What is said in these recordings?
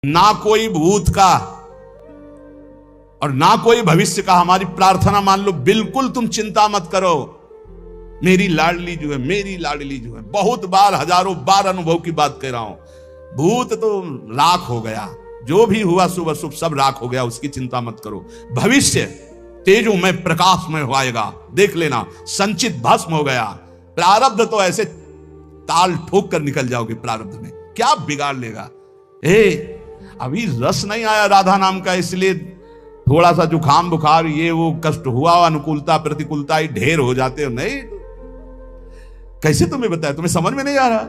ना कोई भूत का और ना कोई भविष्य का। हमारी प्रार्थना मान लो, बिल्कुल तुम चिंता मत करो। मेरी लाडली जो है, मेरी लाडली जो है, बहुत बार, हजारों बार अनुभव की बात कह रहा हूं। भूत तो राख हो गया, जो भी हुआ शुभ अशुभ सब राख हो गया, उसकी चिंता मत करो। भविष्य तेजोमय प्रकाशमय होएगा, देख लेना। संचित भस्म हो गया। प्रारब्ध तो ऐसे ताल ठोक कर निकल जाओगे। प्रारब्ध में क्या बिगाड़ लेगा? अभी रस नहीं आया राधा नाम का, इसलिए थोड़ा सा जुकाम बुखार ये वो कष्ट हुआ, अनुकूलता प्रतिकूलता ही ढेर हो जाते हो। नहीं, कैसे तुम्हें बताया? तुम्हें समझ में नहीं आ रहा?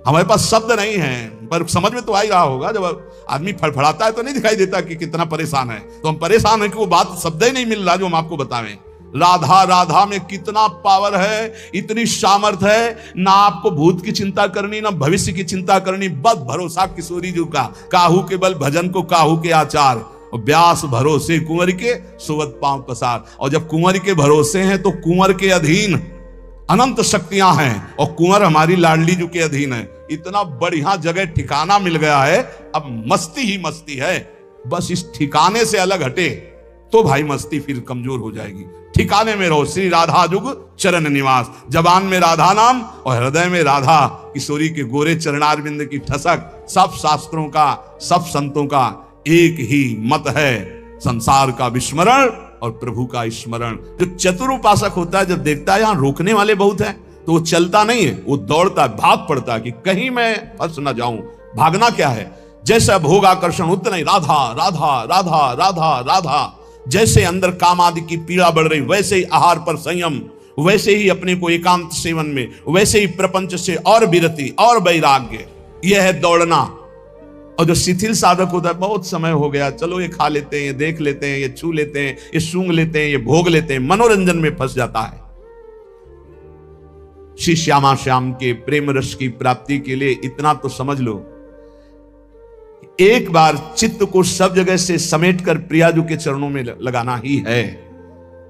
हमारे पास शब्द नहीं है, पर समझ में तो आ ही रहा होगा। जब आदमी फड़फड़ाता है तो नहीं दिखाई देता कि कितना परेशान है। तो हम परेशान है कि वो बात शब्द ही नहीं मिल रहा जो हम आपको बतावें। राधा राधा में कितना पावर है, इतनी सामर्थ है। ना आपको भूत की चिंता करनी, ना भविष्य की चिंता करनी। बस भरोसा किशोरी जी का, काहू के बल भजन को काहू के आचार, और व्यास भरोसे कुंवर के सुवत पांव पसार। और जब कुंवर के भरोसे हैं तो कुंवर के अधीन अनंत शक्तियां हैं, और कुंवर हमारी लाडली जी के अधीन है। इतना बढ़िया जगह ठिकाना मिल गया है, अब मस्ती ही मस्ती है। बस इस ठिकाने से अलग हटे तो भाई मस्ती फिर कमजोर हो जाएगी। ठिकाने में रहो। श्री राधा जुग चरण निवास, जबान में राधा नाम और हृदय में राधा किशोरी के गोरे चरणारविंद की ठसक। सब शास्त्रों का, सब संतों का एक ही मत है, संसार का विस्मरण और प्रभु का स्मरण। जो चतुर उपासक होता है, जब देखता है यहां रोकने वाले बहुत हैं, तो वो चलता नहीं है, वो दौड़ता है, भाग पड़ता है कि कहीं मैं फंस ना जाऊं। भागना क्या है? जैसा भोग आकर्षण उतना ही राधा राधा राधा राधा राधा। जैसे अंदर काम आदि की पीड़ा बढ़ रही, वैसे ही आहार पर संयम, वैसे ही अपने को एकांत सेवन में, वैसे ही प्रपंच से और विरति और वैराग्य। यह है दौड़ना। और जो शिथिल साधक होता है, बहुत समय हो गया, चलो ये खा लेते हैं, ये देख लेते हैं, ये छू लेते हैं, ये सूंघ लेते हैं, ये भोग लेते हैं, मनोरंजन में फंस जाता है। श्री श्यामा श्याम के प्रेम रस की प्राप्ति के लिए इतना तो समझ लो, एक बार चित्त को सब जगह से समेट कर प्रियाजू के चरणों में लगाना ही है।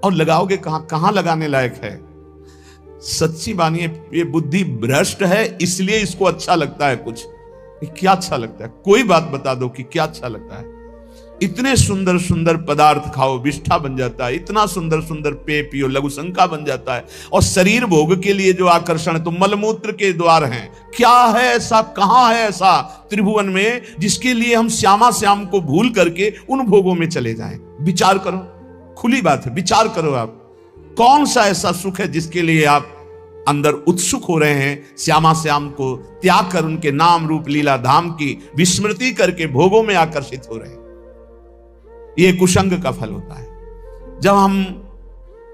और लगाओगे कहां? कहां लगाने लायक है? सच्ची बानी है, ये बुद्धि भ्रष्ट है, इसलिए इसको अच्छा लगता है कुछ। क्या अच्छा लगता है? कोई बात बता दो कि क्या अच्छा लगता है? इतने सुंदर सुंदर पदार्थ खाओ, विष्ठा बन जाता है। इतना सुंदर सुंदर पेय पियो, लघुशंका बन जाता है। और शरीर भोग के लिए जो आकर्षण है, तो मलमूत्र के द्वार हैं। क्या है ऐसा, कहां है ऐसा त्रिभुवन में जिसके लिए हम श्यामा श्याम को भूल करके उन भोगों में चले जाएं? विचार करो, खुली बात है, विचार करो। आप कौन सा ऐसा सुख है जिसके लिए आप अंदर उत्सुक हो रहे हैं? श्यामा श्याम को त्याग कर उनके नाम रूप लीला धाम की विस्मृति करके भोगों में आकर्षित हो रहे हैं। यह कुसंग का फल होता है। जब हम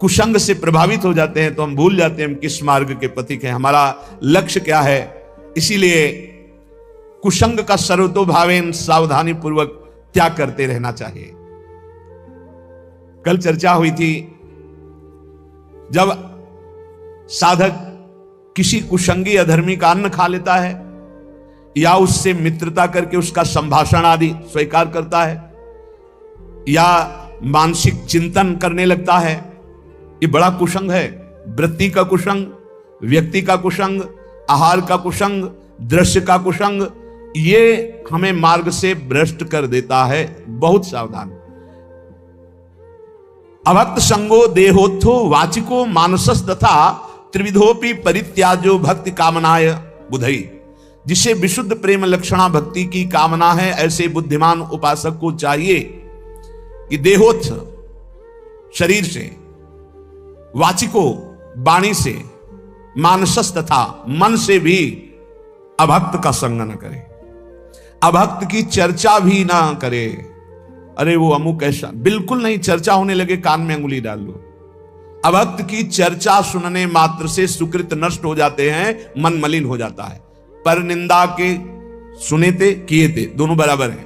कुसंग से प्रभावित हो जाते हैं तो हम भूल जाते हैं हम किस मार्ग के पथिक हैं, हमारा लक्ष्य क्या है। इसीलिए कुसंग का सर्वतोभावेन सावधानी पूर्वक त्याग करते रहना चाहिए। कल चर्चा हुई थी, जब साधक किसी कुसंगी अधर्मी का अन्न खा लेता है या उससे मित्रता करके उसका संभाषण आदि स्वीकार करता है या मानसिक चिंतन करने लगता है, ये बड़ा कुसंग है। वृत्ति का कुसंग, व्यक्ति का कुसंग, आहार का कुसंग, दृश्य का कुसंग, ये हमें मार्ग से भ्रष्ट कर देता है। बहुत सावधान। अभक्त संगो देहोत्थो वाचिको मानसस तथा त्रिविधोपि परित्याजो भक्ति कामनाय बुधई। जिसे विशुद्ध प्रेम लक्षणा भक्ति की कामना है, ऐसे बुद्धिमान उपासक को चाहिए कि देहोत्थ शरीर से, वाचिको वाणी से, मानसस तथा मन से भी अभक्त का संग न करे, अभक्त की चर्चा भी ना करे। अरे वो अमुक ऐसा, बिल्कुल नहीं। चर्चा होने लगे कान में अंगुली डाल लो। अभक्त की चर्चा सुनने मात्र से सुकृत नष्ट हो जाते हैं, मन मलिन हो जाता है। पर निंदा के सुने थे किए थे, दोनों बराबर हैं।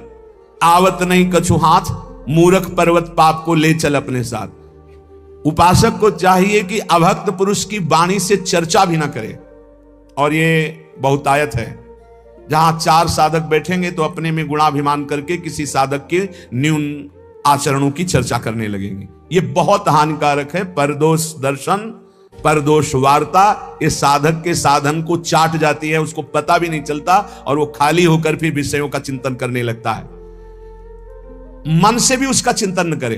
आवत नहीं कछु हाथ, मूर्ख पर्वत पाप को ले चल अपने साथ। उपासक को चाहिए कि अभक्त पुरुष की वाणी से चर्चा भी ना करे। और ये बहुतायत है, जहां चार साधक बैठेंगे तो अपने में गुणाभिमान करके किसी साधक के न्यून आचरणों की चर्चा करने लगेंगे। ये बहुत हानिकारक है। परदोष दर्शन पर दोष वार्ता इस साधक के साधन को चाट जाती है, उसको पता भी नहीं चलता और वो खाली होकर फिर विषयों का चिंतन करने लगता है। मन से भी उसका चिंतन न करे,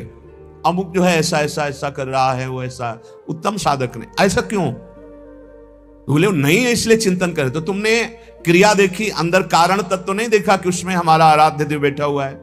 अमुक जो है ऐसा ऐसा ऐसा कर रहा है, वो ऐसा उत्तम साधक ने ऐसा क्यों, बोले नहीं है इसलिए चिंतन करे। तो तुमने क्रिया देखी, अंदर कारण तत्व तो नहीं देखा कि उसमें हमारा आराध्य देव बैठा हुआ है।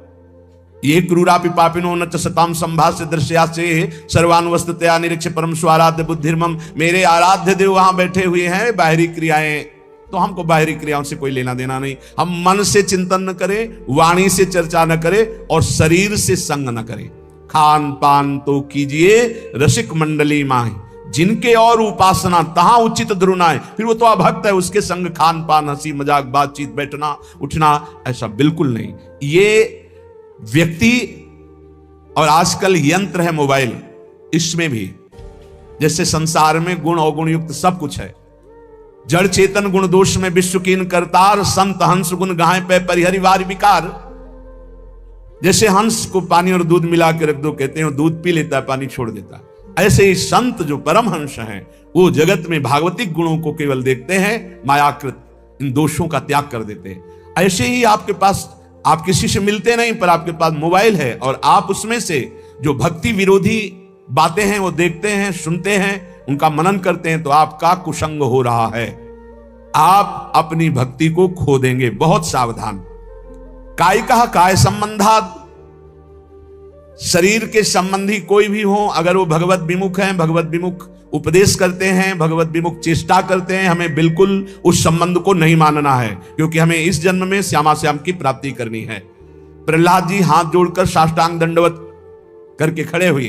ये क्रूरापि पापिनो न च सताम संभाष्य दृश्या से सर्वानुवस्थितया निरीक्ष परम स्वाराध्य बुद्धिर्मम। मेरे आराध्य देव वहां बैठे हुए हैं, बाहरी क्रियाएं तो हमको बाहरी क्रियाओं से कोई लेना देना नहीं। हम मन से चिंतन न करें, वाणी से चर्चा न करें और शरीर से संग न करें। खान पान तो कीजिए रसिक मंडली माही, जिनके और उपासना तहां उचित ध्रुनाए। फिर वो तो अभक्त है, उसके संग खान पान हंसी मजाक बातचीत बैठना उठना ऐसा बिल्कुल नहीं। ये व्यक्ति और आजकल यंत्र है मोबाइल, इसमें भी जैसे संसार में गुण अवगुण युक्त सब कुछ है। जड़ चेतन गुण दोष में विश्व कीन करतार, संत हंस गुण गाय पे परिहरिवार विकार। जैसे हंस को पानी और दूध मिला के रख दो, कहते हैं दूध पी लेता है, पानी छोड़ देता है। ऐसे ही संत जो परम हंस हैं वो जगत में भागवतिक गुणों को केवल देखते हैं, मायाकृत इन दोषों का त्याग कर देते हैं। ऐसे ही आपके पास, आप किसी से मिलते नहीं पर आपके पास मोबाइल है और आप उसमें से जो भक्ति विरोधी बातें हैं वो देखते हैं, सुनते हैं, उनका मनन करते हैं, तो आपका कुसंग हो रहा है। आप अपनी भक्ति को खो देंगे, बहुत सावधान। कायिकः काय संबंधात्, शरीर के संबंधी कोई भी हो, अगर वो भगवत विमुख हैं, भगवत विमुख उपदेश करते हैं, भगवत विमुख चेष्टा करते हैं, हमें बिल्कुल उस संबंध को नहीं मानना है, क्योंकि हमें इस जन्म में श्यामा श्याम की प्राप्ति करनी है। प्रहलाद जी हाथ जोड़कर साष्टांग दंडवत करके खड़े हुए,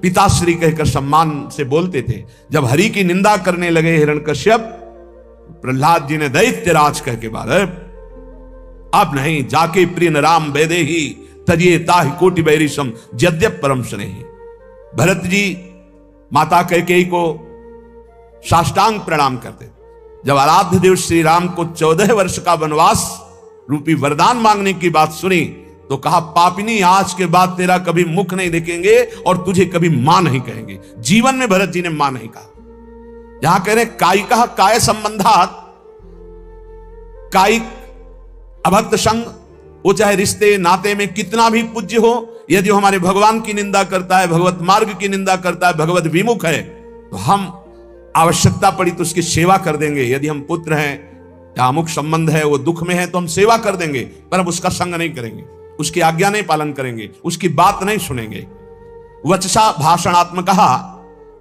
पिताश्री कहकर सम्मान से बोलते थे। जब हरि की निंदा करने लगे हिरण्यकश्यप, प्रहलाद जी ने दैत्यराज कह के बाद अब नहीं, जाके प्रिय राम वेदे ही तजिए ताहि कोटि बैरिशम यद्यप परम स्नेही। भरत जी माता कैकेयी को साष्टांग प्रणाम करते। जब आराध्य देव श्री राम को 14 वर्ष का वनवास रूपी वरदान मांगने की बात सुनी तो कहा, पापिनी आज के बाद तेरा कभी मुख नहीं देखेंगे और तुझे कभी मां नहीं कहेंगे। जीवन में भरत जी ने मां नहीं कहा। यहां कह रहे कायिकः काय संबंधात्, कायिक अभक्त संग, वो चाहे रिश्ते नाते में कितना भी पूज्य हो, यदि वो हमारे भगवान की निंदा करता है, भगवत मार्ग की निंदा करता है, भगवत विमुख है, तो हम आवश्यकता पड़ी तो उसकी सेवा कर देंगे। यदि हम पुत्र हैं या अमुक संबंध है, वो दुख में है तो हम सेवा कर देंगे, पर हम उसका संग नहीं करेंगे, उसकी आज्ञा नहीं पालन करेंगे, उसकी बात नहीं सुनेंगे। वचसा भाषणात्मकः,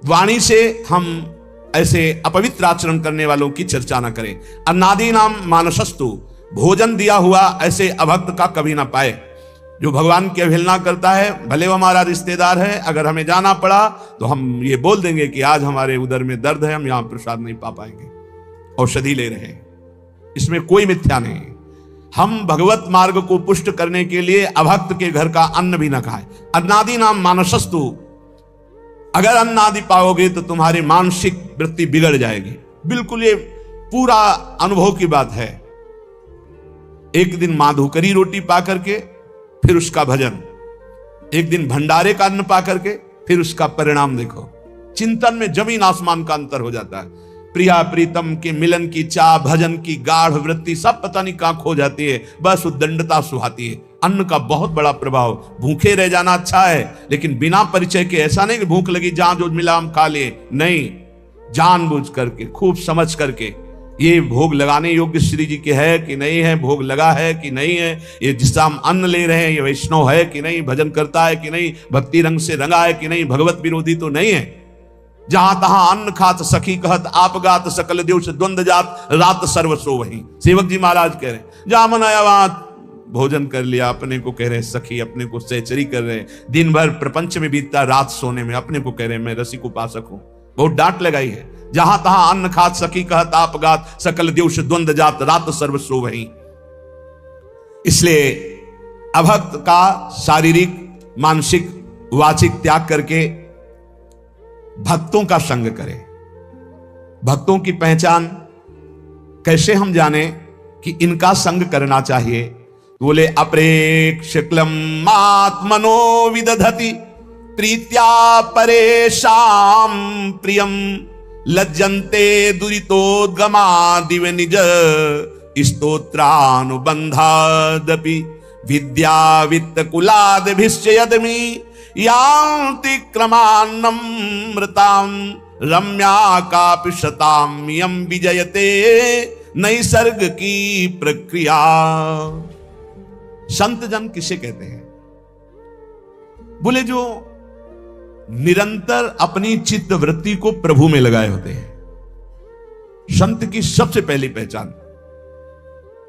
वाणी से हम ऐसे अपवित्र आचरण करने वालों की चर्चा न करें। अन्नादीनाम मानसस्तु, भोजन दिया हुआ ऐसे अभक्त का कभी ना पाए। जो भगवान की अवहेलना करता है, भले वो हमारा रिश्तेदार है, अगर हमें जाना पड़ा तो हम ये बोल देंगे कि आज हमारे उदर में दर्द है, हम यहां प्रसाद नहीं पा पाएंगे, औषधि ले रहे हैं। इसमें कोई मिथ्या नहीं। हम भगवत मार्ग को पुष्ट करने के लिए अभक्त के घर का अन्न भी न खाए। अन्नादि नाम मानसस्तु, अगर अन्न आदि पाओगे तो तुम्हारी मानसिक वृत्ति बिगड़ जाएगी। बिल्कुल ये पूरा अनुभव की बात है। एक दिन माधुकरी रोटी पा करके फिर उसका भजन, एक दिन भंडारे का अन्न पा करके फिर उसका परिणाम देखो। चिंतन में जमीन आसमान का अंतर हो जाता है। प्रिया प्रीतम के मिलन की चाह, भजन की गाढ़ वृत्ति सब पता नहीं कहां खो जाती है, बस उद्दंडता सुहाती है। अन्न का बहुत बड़ा प्रभाव। भूखे रह जाना अच्छा है, लेकिन बिना परिचय के ऐसा नहीं कि भूख लगी जहां जो मिला हम खा लिए, नहीं, जानबूझ करके खूब समझ करके ये भोग लगाने योग्य श्री जी के है कि नहीं है, भोग लगा है कि नहीं है, ये जिसका हम अन्न ले रहे हैं ये वैष्णव है कि नहीं, भजन करता है कि नहीं, भक्ति रंग से रंगा है कि नहीं, भगवत विरोधी तो नहीं है। जहां तहां अन्न खात सखी कहत, आप गात सकल देव से द्वंद जात, रात सर्वसो वही। सेवक जी महाराज कह रहे हैं, जहां मन आया वहां भोजन कर लिया, अपने को कह रहे हैं सखी, अपने को सहचरी कर रहे हैं, दिन भर प्रपंच में बीतता, रात सोने में, अपने को कह रहे हैं मैं रसिक उपासक हूं। बहुत डांट लगाई है। जहां तहां अन्न खात सखी कहत, आप गात सकल देव से द्वंद जात, रात सर्वसो वही। इसलिए अभक्त का शारीरिक मानसिक वाचिक त्याग करके भक्तों का संग करें। भक्तों की पहचान कैसे हम जाने कि इनका संग करना चाहिए? बोले अप्रेक्षक्लम आत्मनो विदधति प्रीत्या परेशाम प्रियम लज्जन्ते दुरितोद्गमा दिव निज स्तोत्रानुबंधादपि विद्या वित्त कुलादभिश्च यदमि यान्ति क्रमान्नमृतां रम्या कापि शतां यं विजयते नैसर्ग की प्रक्रिया। संत जन किसे कहते हैं? बोले जो निरंतर अपनी चित्त वृत्ति को प्रभु में लगाए होते हैं। संत की सबसे पहली पहचान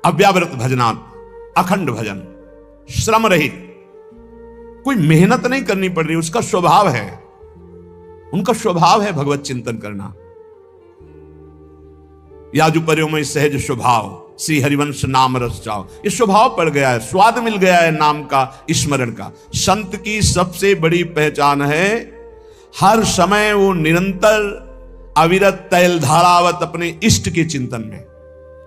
अव्यावृत भजनात्, अखंड भजन, श्रम रहित, कोई मेहनत नहीं करनी पड़ रही, उसका स्वभाव है, उनका स्वभाव है भगवत चिंतन करना। याजुपर्यो में सहज स्वभाव श्री हरिवंश नाम रस जाओ, ये स्वभाव पड़ गया है, स्वाद मिल गया है नाम का, स्मरण का। संत की सबसे बड़ी पहचान है हर समय वो निरंतर अविरत तैल धारावत अपने इष्ट के चिंतन में।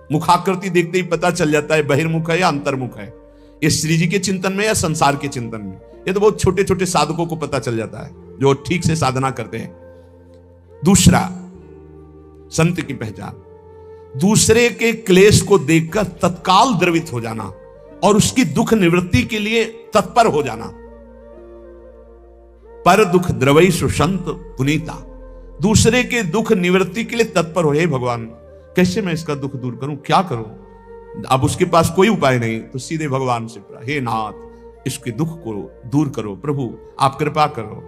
मुखाकृति देखते ही पता चल जाता है बहिर्मुख है या अंतर्मुख है, ये श्री जी के चिंतन में या संसार के चिंतन में। ये तो बहुत छोटे छोटे साधकों को पता चल जाता है जो ठीक से साधना करते हैं। दूसरा संत की पहचान, दूसरे के क्लेश को देखकर तत्काल द्रवित हो जाना और उसकी दुख निवृत्ति के लिए तत्पर हो जाना। पर दुख द्रवई सुसंत पुनीता, दूसरे के दुख निवृत्ति के लिए तत्पर हो। हे भगवान, कैसे मैं इसका दुख दूर करूं, क्या करूं? अब उसके पास कोई उपाय नहीं तो सीधे भगवान से प्रार्थना, हे नाथ इसके दुख को दूर करो, प्रभु आप कृपा करो,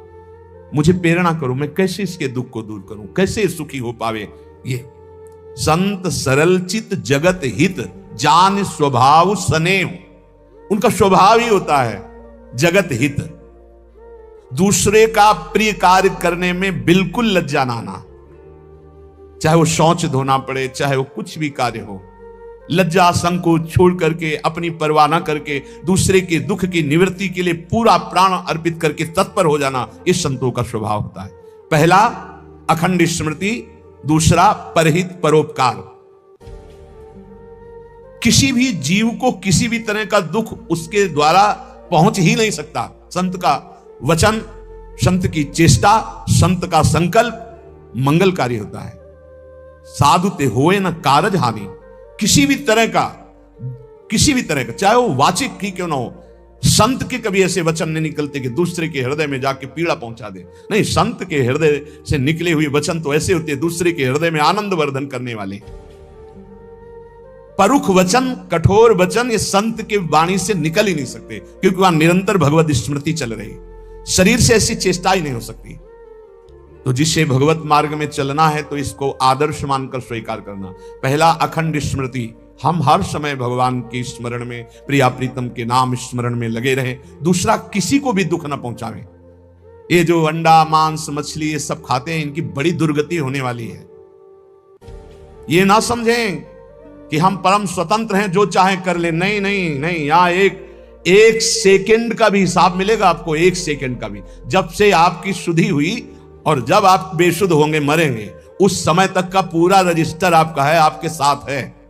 मुझे प्रेरणा करो, मैं कैसे इसके दुख को दूर करूं, कैसे सुखी हो पावे। ये संत सरल चित जगत हित जान स्वभाव स्नेह, उनका स्वभाव ही होता है जगत हित, दूसरे का प्रिय कार्य करने में बिल्कुल लज्जा ना आना, चाहे वो शौच धोना पड़े, चाहे वो कुछ भी कार्य हो, लज्जा संकोच छोड़ करके अपनी परवाह न करके दूसरे के दुख की निवृत्ति के लिए पूरा प्राण अर्पित करके तत्पर हो जाना, इस संतों का स्वभाव होता है। पहला अखंड स्मृति, दूसरा परहित परोपकार। किसी भी जीव को किसी भी तरह का दुख उसके द्वारा पहुंच ही नहीं सकता। संत का वचन, संत की चेष्टा, संत का संकल्प मंगलकारी होता है। साधु ते होए न कारज हानि, किसी भी तरह का चाहे वो वाचिक ही क्यों ना हो, संत के कभी ऐसे वचन नहीं निकलते कि दूसरे के हृदय में जाके पीड़ा पहुंचा दे। नहीं, संत के हृदय से निकले हुए वचन तो ऐसे होते हैं दूसरे के हृदय में आनंद वर्धन करने वाले। परुख वचन, कठोर वचन ये संत के वाणी से निकल ही नहीं सकते, क्योंकि वहां निरंतर भगवत स्मृति चल रही। शरीर से ऐसी चेष्टा ही नहीं हो सकती। तो जिसे भगवत मार्ग में चलना है तो इसको आदर्श मानकर स्वीकार करना। पहला अखंड स्मृति, हम हर समय भगवान के स्मरण में, प्रिया प्रीतम के नाम स्मरण में लगे रहें। दूसरा, किसी को भी दुख न पहुंचावे। ये जो अंडा मांस मछली ये सब खाते हैं, इनकी बड़ी दुर्गति होने वाली है। ये ना समझें कि हम परम स्वतंत्र हैं, जो चाहे कर ले। नहीं नहीं नहीं, यहां एक सेकंड का भी हिसाब मिलेगा आपको, एक सेकंड का भी। जब से आपकी शुद्धि हुई और जब आप बेशुद्ध होंगे, मरेंगे, उस समय तक का पूरा रजिस्टर आपका है, आपके साथ है।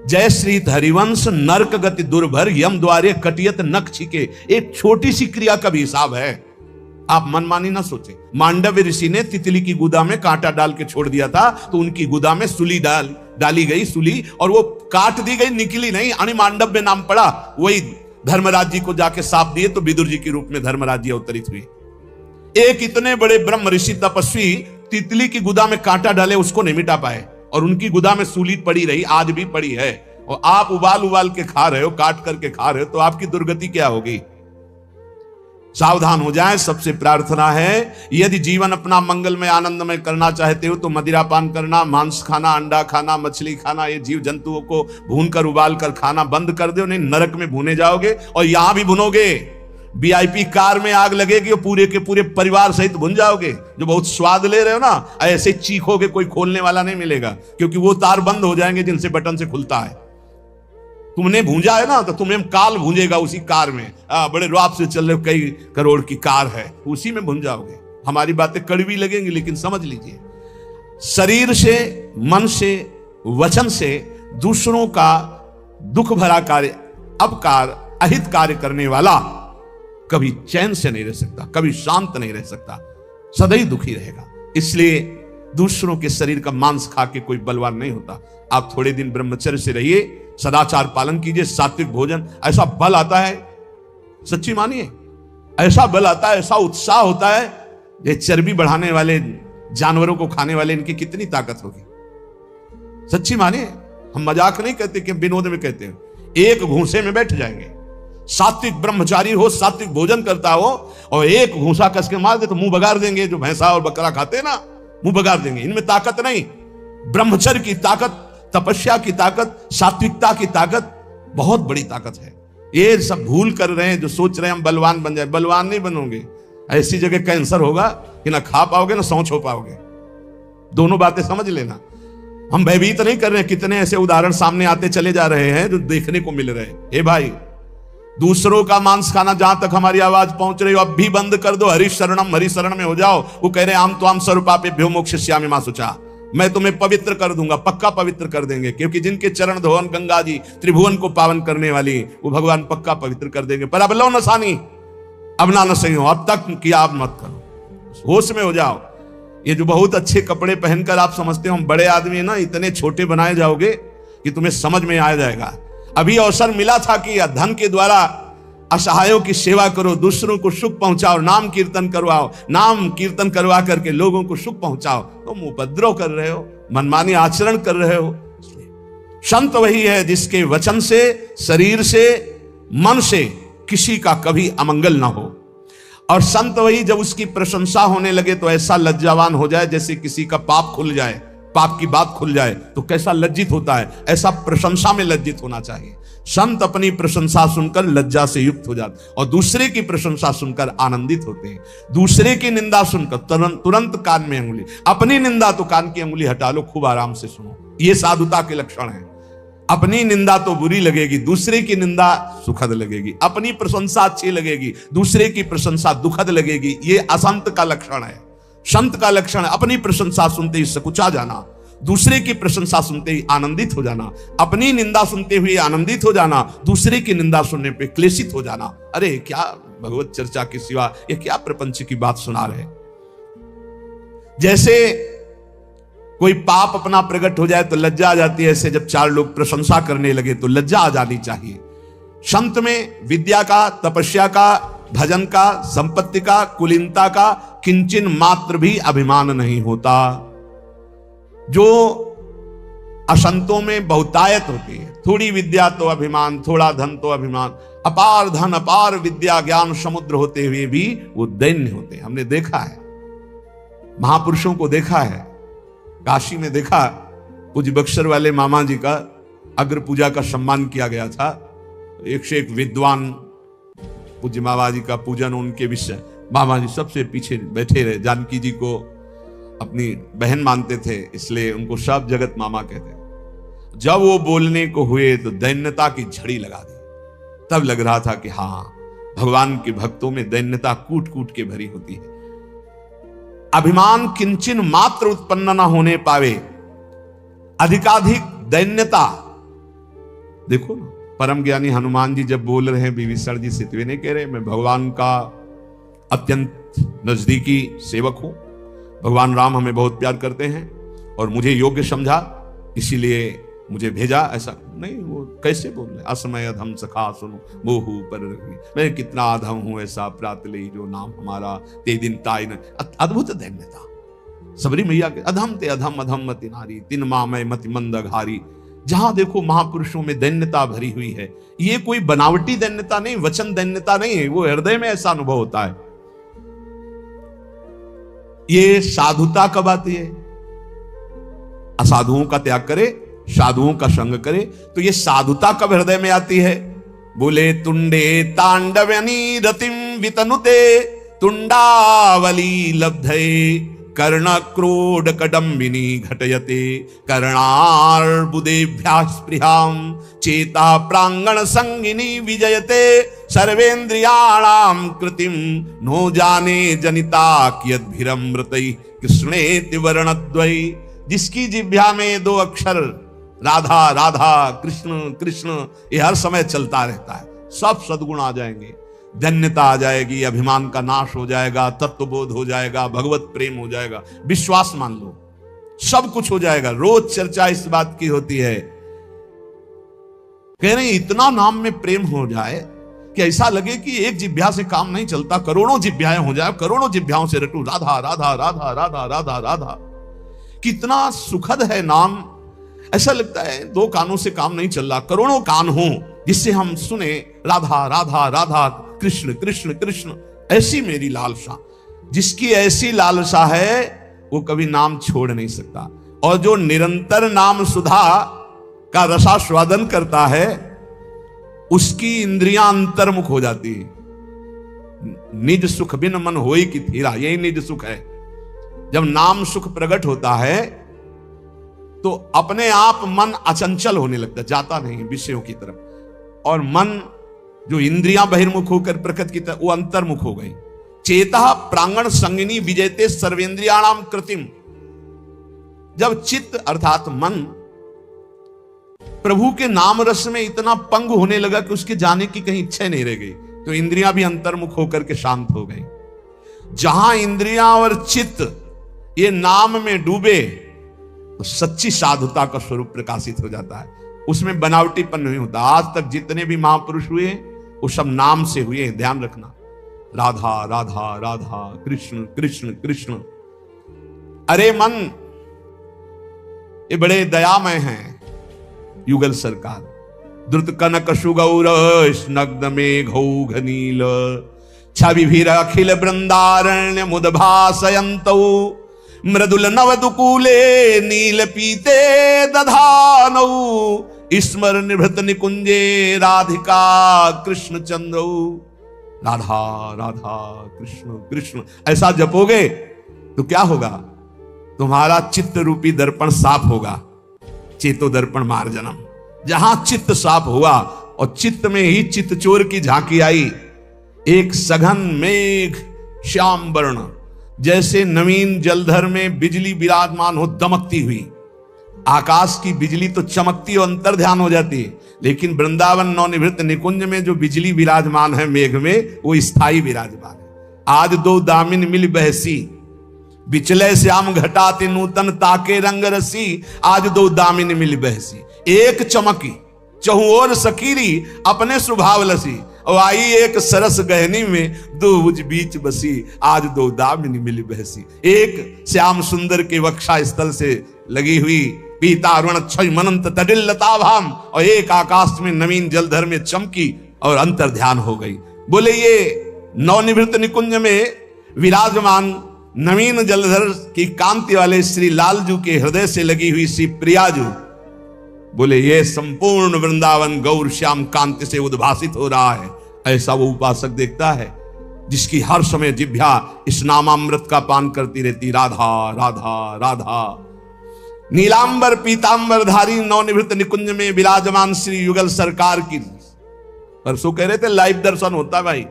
जय श्री हरिवंश नरक गति दुर्भर यम द्वारे कटियत नख छिके, एक छोटी सी क्रिया का भी हिसाब है। आप मनमानी ना सोचे। मांडव्य ऋषि ने तितली की गुदा में कांटा डाल के छोड़ दिया था, तो उनकी गुदा में सुली डाली गई सुली, और वो काट दी गई, निकली नहीं, अनि मांडव्य नाम पड़ा। वही धर्मराज जी को जाके साप दिए तो विदुर जी के रूप में धर्मराज जी अवतरित हुई। एक इतने बड़े ब्रह्म ऋषि तपस्वी तितली की गुदा में कांटा डाले, उसको नहीं मिटा पाए, और उनकी गुदा में सूली पड़ी रही, आज भी पड़ी है। और आप उबाल के खा रहे हो, काट करके खा रहे हो, तो आपकी दुर्गति क्या होगी? सावधान हो जाएं। सबसे प्रार्थना है, यदि जीवन अपना मंगलमय आनंदमय करना चाहते हो तो मदिरापान करना, मांस खाना, अंडा खाना, मछली खाना, ये जीव जंतुओं को भून कर उबाल कर खाना बंद कर दो। नहीं, नरक में भुने जाओगे, और यहां भी भुनोगे। वीआईपी कार में आग लगेगी और पूरे के पूरे परिवार सहित भुन जाओगे। जो बहुत स्वाद ले रहे हो ना, ऐसे चीखोगे, कोई खोलने वाला नहीं मिलेगा, क्योंकि वो तार बंद हो जाएंगे जिनसे बटन से खुलता है। तुमने भूंजा है ना, तो तुम्हें काल भूंजेगा उसी कार में। बड़े रुआब से चल रहे, कई करोड़ की कार है, उसी में भूंज जाओगे। हमारी बातें कड़वी लगेंगी, लेकिन समझ लीजिए, शरीर से, मन से, वचन से दूसरों का दुख भरा कार्य, अपकार, अहित कार्य करने वाला कभी चैन से नहीं रह सकता, कभी शांत नहीं रह सकता, सदैव दुखी रहेगा। इसलिए दूसरों के शरीर का मांस खा के कोई बलवान नहीं होता। आप थोड़े दिन ब्रह्मचर्य से रहिए, सदाचार पालन कीजिए, सात्विक भोजन, ऐसा बल आता है, सच्ची मानिए, ऐसा बल आता है, ऐसा उत्साह होता है। ये चर्बी बढ़ाने वाले जानवरों को खाने वाले, इनकी कितनी ताकत होगी, सच्ची मानिए। हम मजाक नहीं कहते कि विनोद में कहते हैं, एक घूंसे में बैठ जाएंगे। सात्विक ब्रह्मचारी हो, सात्विक भोजन करता हो और एक घूंसा कस के मार दे तो मुंह बगाड़ देंगे। जो भैंसा और बकरा खाते हैं ना, मुंह बगाड़ देंगे। इनमें ताकत नहीं, ब्रह्मचर्य की ताकत, तपस्या की ताकत, सात्विकता की ताकत बहुत बड़ी ताकत है। ये सब भूल कर रहे हैं जो सोच रहे हैं हम बलवान बन जाए। बलवान नहीं बनोगे, ऐसी जगह कैंसर होगा कि ना खा पाओगे ना सौंच हो पाओगे। दोनों बातें समझ लेना। हम भयभीत नहीं कर रहे हैं, कितने ऐसे उदाहरण सामने आते चले जा रहे हैं जो देखने को मिल रहे हैं। हे भाई, दूसरों का मांस खाना जहां तक हमारी आवाज पहुंच रही हो, अब भी बंद कर दो। हरि शरण में हो जाओ। वो कह रहे हैं आम तो आम स्वरूपापेभ्यो मोक्षयिष्यामि मा शुचा, मैं तुम्हें पवित्र कर दूंगा, पक्का पवित्र कर देंगे। क्योंकि जिनके चरण धोवन गंगा जी त्रिभुवन को पावन करने वाली, वो भगवान पक्का पवित्र कर देंगे। पर अब लो नसानी, अब ना नसही हो, अब तक किया अब मत करो, होश में हो जाओ। ये जो बहुत अच्छे कपड़े पहनकर आप समझते हो हम बड़े आदमी है ना, इतने छोटे बनाए जाओगे कि तुम्हें समझ में आ जाएगा। अभी अवसर मिला था कि धन के द्वारा असहायों की सेवा करो, दूसरों को सुख पहुंचाओ, नाम कीर्तन करवाओ, नाम कीर्तन करवा करके लोगों को सुख पहुंचाओ। तुम उपद्रव कर रहे हो, मनमानी आचरण कर रहे हो। संत वही है जिसके वचन से, शरीर से, मन से किसी का कभी अमंगल ना हो। और संत वही जब उसकी प्रशंसा होने लगे तो ऐसा लज्जावान हो जाए जैसे किसी का पाप खुल जाए, पाप की बात खुल जाए तो कैसा लज्जित होता है, ऐसा प्रशंसा में लज्जित होना चाहिए। संत अपनी प्रशंसा सुनकर लज्जा से युक्त हो जाते और दूसरे की प्रशंसा सुनकर आनंदित होते हैं। दूसरे की निंदा सुनकर तुरंत कान में अंगुली, अपनी निंदा तो कान की अंगुली हटा लो, खूब आराम से सुनो। ये साधुता के लक्षण है। अपनी निंदा तो बुरी लगेगी, दूसरे की निंदा सुखद लगेगी। अपनी प्रशंसा अच्छी लगेगी, दूसरे की प्रशंसा दुखद लगेगी। ये असंत का लक्षण है। संत का लक्षण है अपनी प्रशंसा सुनते ही सकुचा जाना, दूसरे की प्रशंसा सुनते ही आनंदित हो जाना, अपनी निंदा सुनते हुए आनंदित हो जाना, दूसरे की निंदा सुनने पे क्लेशित हो जाना। अरे क्या भगवत चर्चा के सिवा ये क्या प्रपंच की बात सुना रहे। जैसे कोई पाप अपना प्रकट हो जाए तो लज्जा आ जाती है, ऐसे जब चार लोग प्रशंसा करने लगे तो लज्जा आ जानी चाहिए। संत में विद्या का, तपस्या का, भजन का, संपत्ति का, कुलीनता का किंचन मात्र भी अभिमान नहीं होता। जो असंतों में बहुतायत होती है, थोड़ी विद्या तो अभिमान, थोड़ा धन तो अभिमान, अपार धन अपार विद्या ज्ञान समुद्र होते हुए भी वो दैन्य होते हैं। हमने देखा है, महापुरुषों को देखा है। काशी में देखा, पूज्य बक्सर वाले मामा जी का अग्र पूजा का सम्मान किया गया था। एक से एक विद्वान पूज्य मामा जी का पूजन, उनके विषय मामा जी सबसे पीछे बैठे रहे। जानकी जी को अपनी बहन मानते थे, इसलिए उनको सब जगत मामा कहते। जब वो बोलने को हुए तो दैन्यता की झड़ी लगा दी। तब लग रहा था कि हाँ, भगवान के भक्तों में दैन्यता कूट कूट के भरी होती है। अभिमान किंचन मात्र उत्पन्न न होने पावे, अधिकाधिक दैन्यता। देखो ना, परम ज्ञानी हनुमान जी जब बोल रहे हैं विभीषण जी से, तो वे नहीं कह रहे मैं भगवान का अत्यंत नजदीकी सेवक हूं, भगवान राम हमें बहुत प्यार करते हैं और मुझे योग्य समझा इसीलिए मुझे भेजा। ऐसा नहीं, वो कैसे बोल रहे, असमय अधम सखा सुनो मोहू पर, मैं कितना अधम हूं ऐसा प्रात ले जो नाम हमारा ते दिन ताई न। अद्भुत दैन्यता सबरी मैया के, अधम ते अधम अधम मति नारी तिन मामय मति मंद घारी। जहां देखो महापुरुषों में दैन्यता भरी हुई है। ये कोई बनावटी दैन्यता नहीं, वचन दैन्यता नहीं है, वो हृदय में ऐसा अनुभव होता है। ये साधुता कब आती है? असाधुओं का त्याग करे, साधुओं का संग करे, तो ये साधुता कब हृदय में आती है? बोले तुंडे तांडवनी रतिम वितनुते तुंडावली लब्धे कर्ण क्रोड कडम्बिनी घटयते कर्णार्बुदेभ्यास्पृहां चेता प्रांगण संगिनी विजयते सर्वेन्द्रियाणां कृतिम नो जाने जनिता कियद्भिरमृतै कृष्णेति वर्णद्वै। जिसकी जिह्वा में दो अक्षर राधा राधा कृष्ण कृष्ण ये हर समय चलता रहता है, सब सद्गुण आ जाएंगे। धन्यता आ जाएगी, अभिमान का नाश हो जाएगा, तत्वबोध हो जाएगा, भगवत प्रेम हो जाएगा, विश्वास मान लो, सब कुछ हो जाएगा। रोज चर्चा इस बात की होती है, कह रहे इतना नाम में प्रेम हो जाए कि ऐसा लगे कि एक जिह्वा से काम नहीं चलता, करोड़ों जिह्वाएं हो जाए, करोड़ों जिह्वाओं से रटू राधा राधा राधा राधा राधा राधा। कितना सुखद है नाम, ऐसा लगता है दो कानों से काम नहीं चल रहा, करोड़ों कान हो जिससे हम सुने राधा राधा राधा, कृष्ण कृष्ण कृष्ण। ऐसी मेरी लालसा, जिसकी ऐसी लालसा है वो कभी नाम छोड़ नहीं सकता। और जो निरंतर नाम सुधा का रसास्वादन करता है उसकी इंद्रियां अंतर्मुख हो जाती है। निज सुख बिन मन होई की थीरा, यही निज सुख है। जब नाम सुख प्रकट होता है तो अपने आप मन अचंचल होने लगता, जाता नहीं विषयों की तरफ, और मन जो इंद्रियां बहिर्मुख होकर प्रकृति की तरफ, वो अंतर्मुख हो गई। चेता प्रांगण संगिनी विजयते सर्वेंद्रियाणाम कृतिम। जब चित्त अर्थात मन प्रभु के नाम रस में इतना पंग होने लगा कि उसके जाने की कहीं इच्छा नहीं रह गई, तो इंद्रियां भी अंतर्मुख होकर के शांत हो गई। जहां इंद्रियां और चित्त ये नाम में डूबे तो सच्ची साधुता का स्वरूप प्रकाशित हो जाता है, उसमें बनावटीपन नहीं होता। आज तक जितने भी महापुरुष हुए वो सब नाम से हुए, ध्यान रखना। राधा राधा राधा, कृष्ण कृष्ण कृष्ण। अरे मन, ये बड़े दयामय हैं युगल सरकार। द्रुत कनक सुगौर स्नग्ध मेघौघ नील, छविभिर अखिल वृंदारण्य मुदभासयन्तौ, मृदुल नवदुकूले नील पीते दधानौ, स्मर निभृत निकुंजे राधिका कृष्ण चंद्रौ। राधा राधा कृष्ण कृष्ण ऐसा जपोगे तो क्या होगा? तुम्हारा चित्त रूपी दर्पण साफ होगा, चेतो दर्पण मार्जनम। जहां चित्त साफ हुआ और चित्त में ही चित्त चोर की झांकी आई, एक सघन मेघ श्याम वर्ण, जैसे नवीन जलधर में बिजली विराजमान हो दमकती हुई। आकाश की बिजली तो चमकती और अंतर ध्यान हो जाती है, लेकिन वृंदावन नवनिवृत्त निकुंज में जो बिजली विराजमान है मेघ में, वो स्थायी विराजमान है। आज दो दामिन मिल बहसी, बिचले श्याम घटाते नूतन ताके रंग रसी। आज दो दामिन मिल बहसी, एक चमकी चहु और सकीरी अपने स्वभाव लसी, और आई एक सरस गहनी में दो भुज बीच बसी। आज दो दामिनी मिली बहसी, एक श्याम सुंदर के वक्षा स्थल से लगी हुई पीता अरुण क्षय मनंत तडिल लताभाम, और एक आकाश में नवीन जलधर में चमकी और अंतर ध्यान हो गई। बोले ये नवनिवृत्त निकुंज में विराजमान नवीन जलधर की कांति वाले श्री लालजू के हृदय से लगी हुई श्री प्रियाजू, बोले ये संपूर्ण वृंदावन गौर श्याम कांति से उद्भासित हो रहा है। ऐसा वो उपासक देखता है जिसकी हर समय जिह्वा इस नामामृत का पान करती रहती। राधा राधा राधा। नीलांबर पीतांबर धारी नवनिवृत्त निकुंज में विराजमान श्री युगल सरकार की, परसों कह रहे थे लाइव दर्शन होता भाई।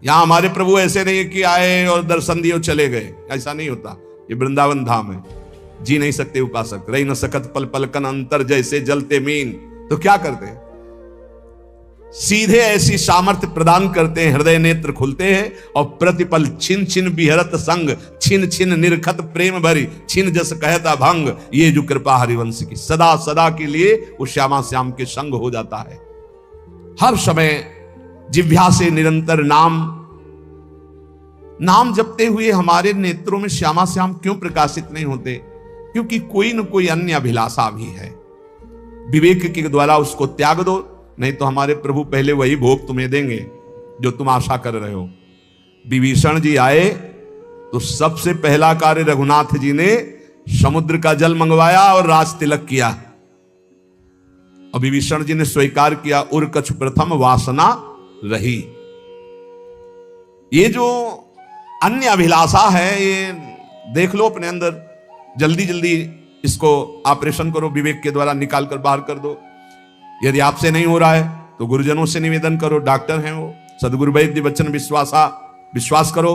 यहां हमारे प्रभु ऐसे नहीं कि आए और दर्शन दिए चले गए, ऐसा नहीं होता। ये वृंदावन धाम है, जी नहीं सकते उपासक। रही न सकत पल पलकन अंतर जैसे जलते मीन, तो क्या करते हैं? सीधे ऐसी सामर्थ्य प्रदान करते हैं, हृदय नेत्र खुलते हैं और प्रतिपल छिन छिन बिहरत संग, छिन छिन निरखत प्रेम भरी, छिन जस कहता भंग। ये जो कृपा हरिवंश की सदा सदा के लिए वो श्यामा श्याम के संग हो जाता है। हर समय जिह्वा से निरंतर नाम जपते हुए हमारे नेत्रों में श्यामा श्याम क्यों प्रकाशित नहीं होते? क्योंकि कोई न कोई अन्य अभिलाषा भी है। विवेक के द्वारा उसको त्याग दो, नहीं तो हमारे प्रभु पहले वही भोग तुम्हें देंगे जो तुम आशा कर रहे हो। विभीषण जी आए तो सबसे पहला कार्य रघुनाथ जी ने समुद्र का जल मंगवाया और राज तिलक किया। और विभीषण जी ने स्वीकार किया, उर कछ प्रथम वासना रही। ये जो अन्य अभिलाषा है, ये देख लो अपने अंदर, जल्दी जल्दी इसको ऑपरेशन करो, विवेक के द्वारा निकाल कर बाहर कर दो। यदि आपसे नहीं हो रहा है तो गुरुजनों से निवेदन करो, डॉक्टर हैं वो, सदगुरु वैद्य वचन विश्वास करो,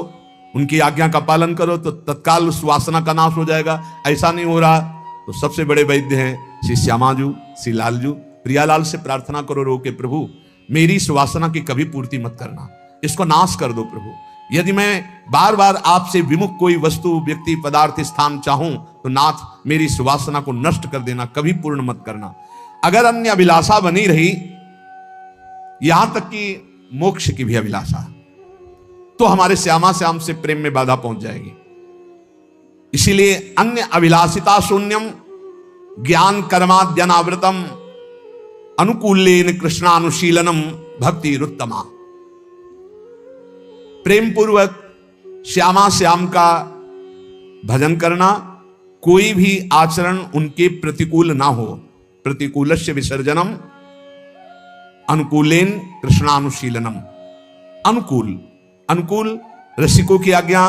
उनकी आज्ञा का पालन करो तो तत्काल उस वासना का नाश हो जाएगा। ऐसा नहीं हो रहा तो सबसे बड़े वैद्य हैं श्री श्यामाजू, श्री लालजू। प्रियालाल से प्रार्थना करो रो के, प्रभु मेरी इस वासना की कभी पूर्ति मत करना, इसको नाश कर दो प्रभु। यदि मैं बार बार आपसे विमुख कोई वस्तु, व्यक्ति, पदार्थ, स्थान चाहूं तो नाथ मेरी इस वासना को नष्ट कर देना, कभी पूर्ण मत करना। अगर अन्य अभिलाषा बनी रही, यहां तक कि मोक्ष की भी अभिलाषा, तो हमारे श्यामा श्याम से प्रेम में बाधा पहुंच जाएगी। इसीलिए अन्य अभिलाषिता शून्यम ज्ञान कर्माद्यनावृतम अनुकूलेन कृष्णानुशीलनम भक्ति रुत्तमा। प्रेम पूर्वक श्यामा श्याम का भजन करना, कोई भी आचरण उनके प्रतिकूल ना हो। प्रतिकूलस्य विसर्जनम अनुकूलेन कृष्णानुशीलनम। अनुकूल, अनुकूल रसिकों की आज्ञा,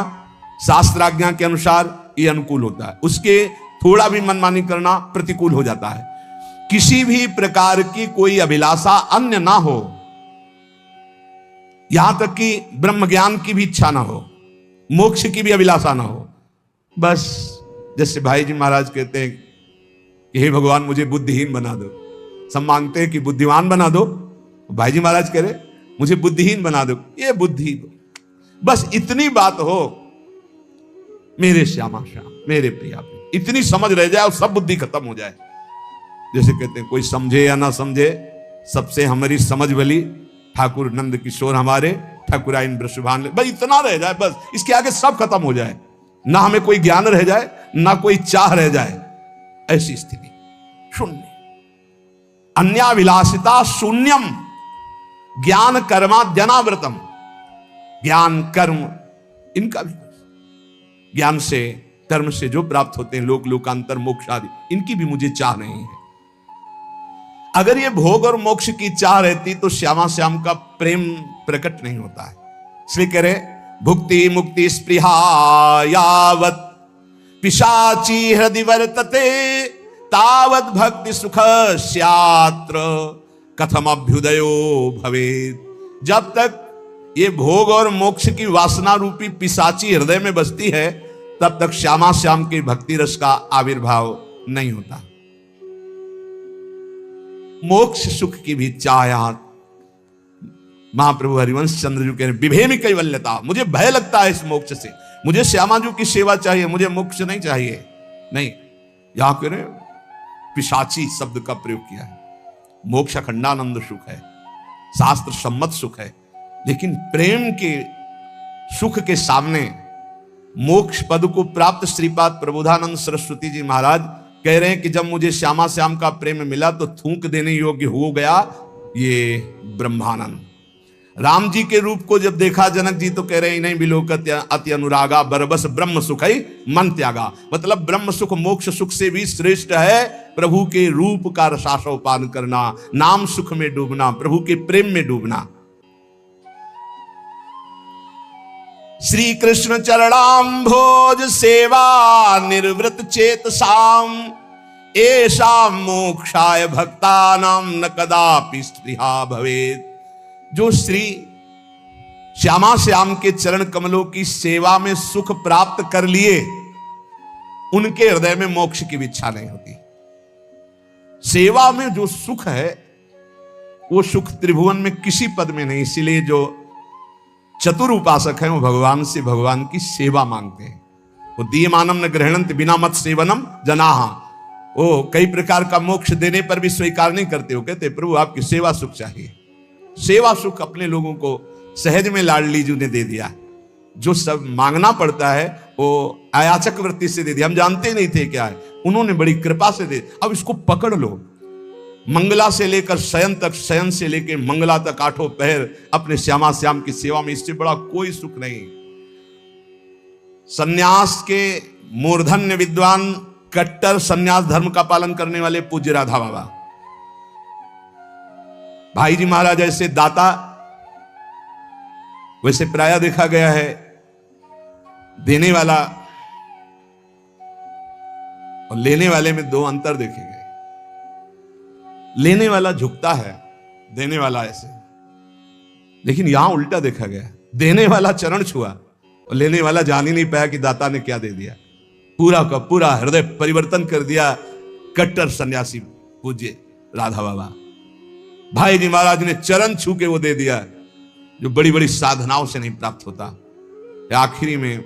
शास्त्राज्ञा के अनुसार ये अनुकूल होता है। उसके थोड़ा भी मनमानी करना प्रतिकूल हो जाता है। किसी भी प्रकार की कोई अभिलाषा अन्य ना हो, यहां तक कि ब्रह्म ज्ञान की भी इच्छा ना हो, मोक्ष की भी अभिलाषा ना हो। बस जैसे भाई जी महाराज कहते हैं कि हे भगवान मुझे बुद्धिहीन बना दो। सब मांगते हैं कि बुद्धिमान बना दो, भाई जी महाराज कह रहे मुझे बुद्धिहीन बना दो। ये बुद्धि, बस इतनी बात हो मेरे श्यामा श्याम, मेरे प्रिया, इतनी समझ रह जाए और सब बुद्धि खत्म हो जाए। जैसे कहते हैं कोई समझे या ना समझे, सबसे हमारी समझ भली, ठाकुर नंद किशोर हमारे, ठाकुराइन ब्रशुभान, बस इतना रह जाए, बस इसके आगे सब खत्म हो जाए। ना हमें कोई ज्ञान रह जाए, ना कोई चाह रह जाए, ऐसी स्थिति शून्य। अन्याभिलाषिता शून्यम ज्ञान कर्माद्यनावृतम। ज्ञान कर्म इनका भी, ज्ञान से कर्म से जो प्राप्त होते हैं लोक लोकांतर मोक्ष आदि, इनकी भी मुझे चाह नहीं है। अगर ये भोग और मोक्ष की चाह रहती तो श्यामा श्याम का प्रेम प्रकट नहीं होता है। इसलिए कह रहे भुक्ति मुक्ति स्पृहा यावत पिशाची हृदय वर्तते तावत भक्ति सुख स्यात्र कथम अभ्युदयो भवेत्। जब तक ये भोग और मोक्ष की वासना रूपी पिशाची हृदय में बसती है, तब तक श्यामा श्याम के भक्ति रस का आविर्भाव नहीं होता। मोक्ष सुख की भी चाह, महाप्रभु हरिवंश चंद्र जी कह रहे विभेमी कैवल्यता, मुझे भय लगता है इस मोक्ष से, मुझे श्यामा जी की सेवा चाहिए, मुझे मोक्ष नहीं चाहिए। नहीं, यहां कह रहे पिशाची शब्द का प्रयोग किया है। मोक्ष अखंडानंद सुख है, शास्त्र सम्मत सुख है, लेकिन प्रेम के सुख के सामने मोक्ष पद को प्राप्त श्रीपाद प्रबोधानंद सरस्वती जी महाराज कह रहे हैं कि जब मुझे श्यामा श्याम का प्रेम मिला तो थूक देने योग्य हो गया ये ब्रह्मानंद। राम जी के रूप को जब देखा जनक जी तो कह रहे हैं नहीं बिलोकत अति अनुरागा बरबस ब्रह्म सुख ही मन त्यागा। मतलब ब्रह्म सुख मोक्ष सुख से भी श्रेष्ठ है प्रभु के रूप का रसास्वादन करना, नाम सुख में डूबना, प्रभु के प्रेम में डूबना। श्री कृष्ण चरणाम्भोज सेवा निर्वृत चेतसाम एषाम मोक्षाय भक्तानां न कदापि स्पृहा भवेत्। जो श्री श्यामा श्याम के चरण कमलों की सेवा में सुख प्राप्त कर लिए, उनके हृदय में मोक्ष की भी इच्छा नहीं होती। सेवा में जो सुख है वो सुख त्रिभुवन में किसी पद में नहीं। इसीलिए जो चतुर उपासक हैं वो भगवान से भगवान की सेवा मांगते हैं। वो दीयमानम न ग्रहणंत बिना मत सेवनम जनाहा। वो कई प्रकार का मोक्ष देने पर भी स्वीकार नहीं करते। वो कहते प्रभु आपकी सेवा सुख चाहिए। सेवा सुख अपने लोगों को सहज में लाडली जी ने दे दिया। जो सब मांगना पड़ता है वो अयाचक वृत्ति से दे दिया। हम जानते नहीं थे क्या है, उन्होंने बड़ी कृपा से दे। अब इसको पकड़ लो। मंगला से लेकर शयन तक, शयन से लेकर मंगला तक आठों पहर अपने श्यामा श्याम की सेवा में, इससे बड़ा कोई सुख नहीं। सन्यास के मूर्धन्य विद्वान, कट्टर सन्यास धर्म का पालन करने वाले पूज्य राधा बाबा, भाई जी महाराज ऐसे दाता, वैसे प्राय देखा गया है देने वाला और लेने वाले में दो अंतर देखे गए। लेने वाला झुकता है, देने वाला ऐसे। लेकिन यहां उल्टा देखा गया, देने वाला चरण छुआ और लेने वाला जान ही नहीं पाया कि दाता ने क्या दे दिया। पूरा का पूरा हृदय परिवर्तन कर दिया कट्टर सन्यासी पूज्य राधा बाबा। भाई जी महाराज ने चरण छू के वो दे दिया। जो बड़ी बड़ी साधनाओं से नहीं प्राप्त होता। आखिरी में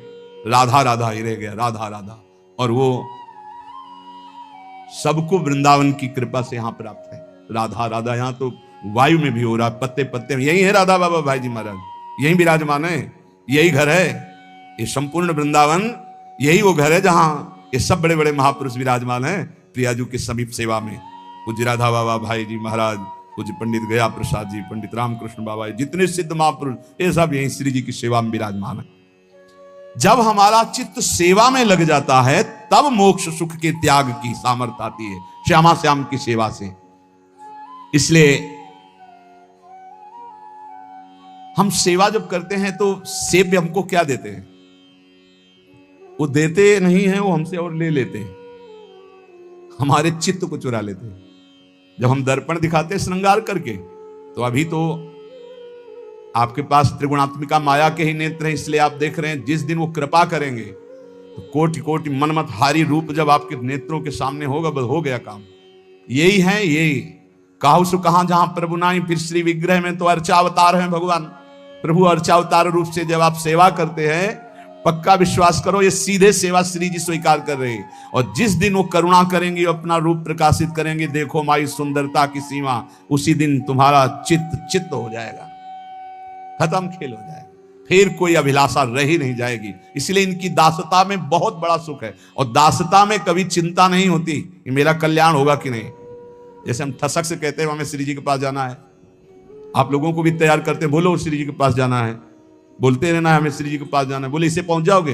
राधा राधा ही रह गया, राधा राधा। और वो सबको वृंदावन की कृपा से यहां प्राप्त है, राधा राधा। यहां तो वायु में भी हो रहा, पत्ते पत्ते में। यही है राधा बाबा भाई जी महाराज, यही विराजमान है, यही घर है। ये संपूर्ण वृंदावन यही वो घर है जहां ये सब बड़े बड़े महापुरुष विराजमान हैं प्रियाजू के समीप सेवा में। पूज्य राधा बाबा भाई जी महाराज, पूज्य पंडित गया प्रसाद जी, पंडित रामकृष्ण बाबा, जितने सिद्ध महापुरुष, ये सब यही श्री जी की सेवा में विराजमान है। जब हमारा चित्त सेवा में लग जाता है तब मोक्ष सुख के त्याग की सामर्थ्य आती है, श्यामा श्याम की सेवा से। इसलिए हम सेवा जब करते हैं तो सेव्य हमको क्या देते हैं? वो देते नहीं है, वो हमसे और ले लेते हैं, हमारे चित्त को चुरा लेते हैं। जब हम दर्पण दिखाते हैं श्रृंगार करके, तो अभी तो आपके पास त्रिगुणात्मिका माया के ही नेत्र हैं, इसलिए आप देख रहे हैं। जिस दिन वो कृपा करेंगे तो कोटि कोटि मनमतहारी रूप जब आपके नेत्रों के सामने होगा, बस हो गया काम। यही है, यही काहू सु कहां जहां प्रभु नाई, फिर श्री विग्रह में तो अर्चावतार हैं भगवान। प्रभु अर्चावतार रूप से जब आप सेवा करते हैं, पक्का विश्वास करो ये सीधे सेवा श्री जी स्वीकार कर रहे हैं। और जिस दिन वो करुणा करेंगे, अपना रूप प्रकाशित करेंगे, देखो माई सुंदरता की सीमा, उसी दिन तुम्हारा चित्त हो जाएगा, खत्म खेल हो जाएगा, फिर कोई अभिलाषा रह ही नहीं जाएगी। इसलिए इनकी दासता में बहुत बड़ा सुख है। और दासता में कभी चिंता नहीं होती कि मेरा कल्याण होगा कि नहीं। जैसे हम ठसक से कहते हैं हमें श्री जी के पास जाना है, आप लोगों को भी तैयार करते हैं, बोलो श्री जी के पास जाना है, बोलते रहना है हमें श्री जी के पास जाना है। बोले इससे पहुंच जाओगे?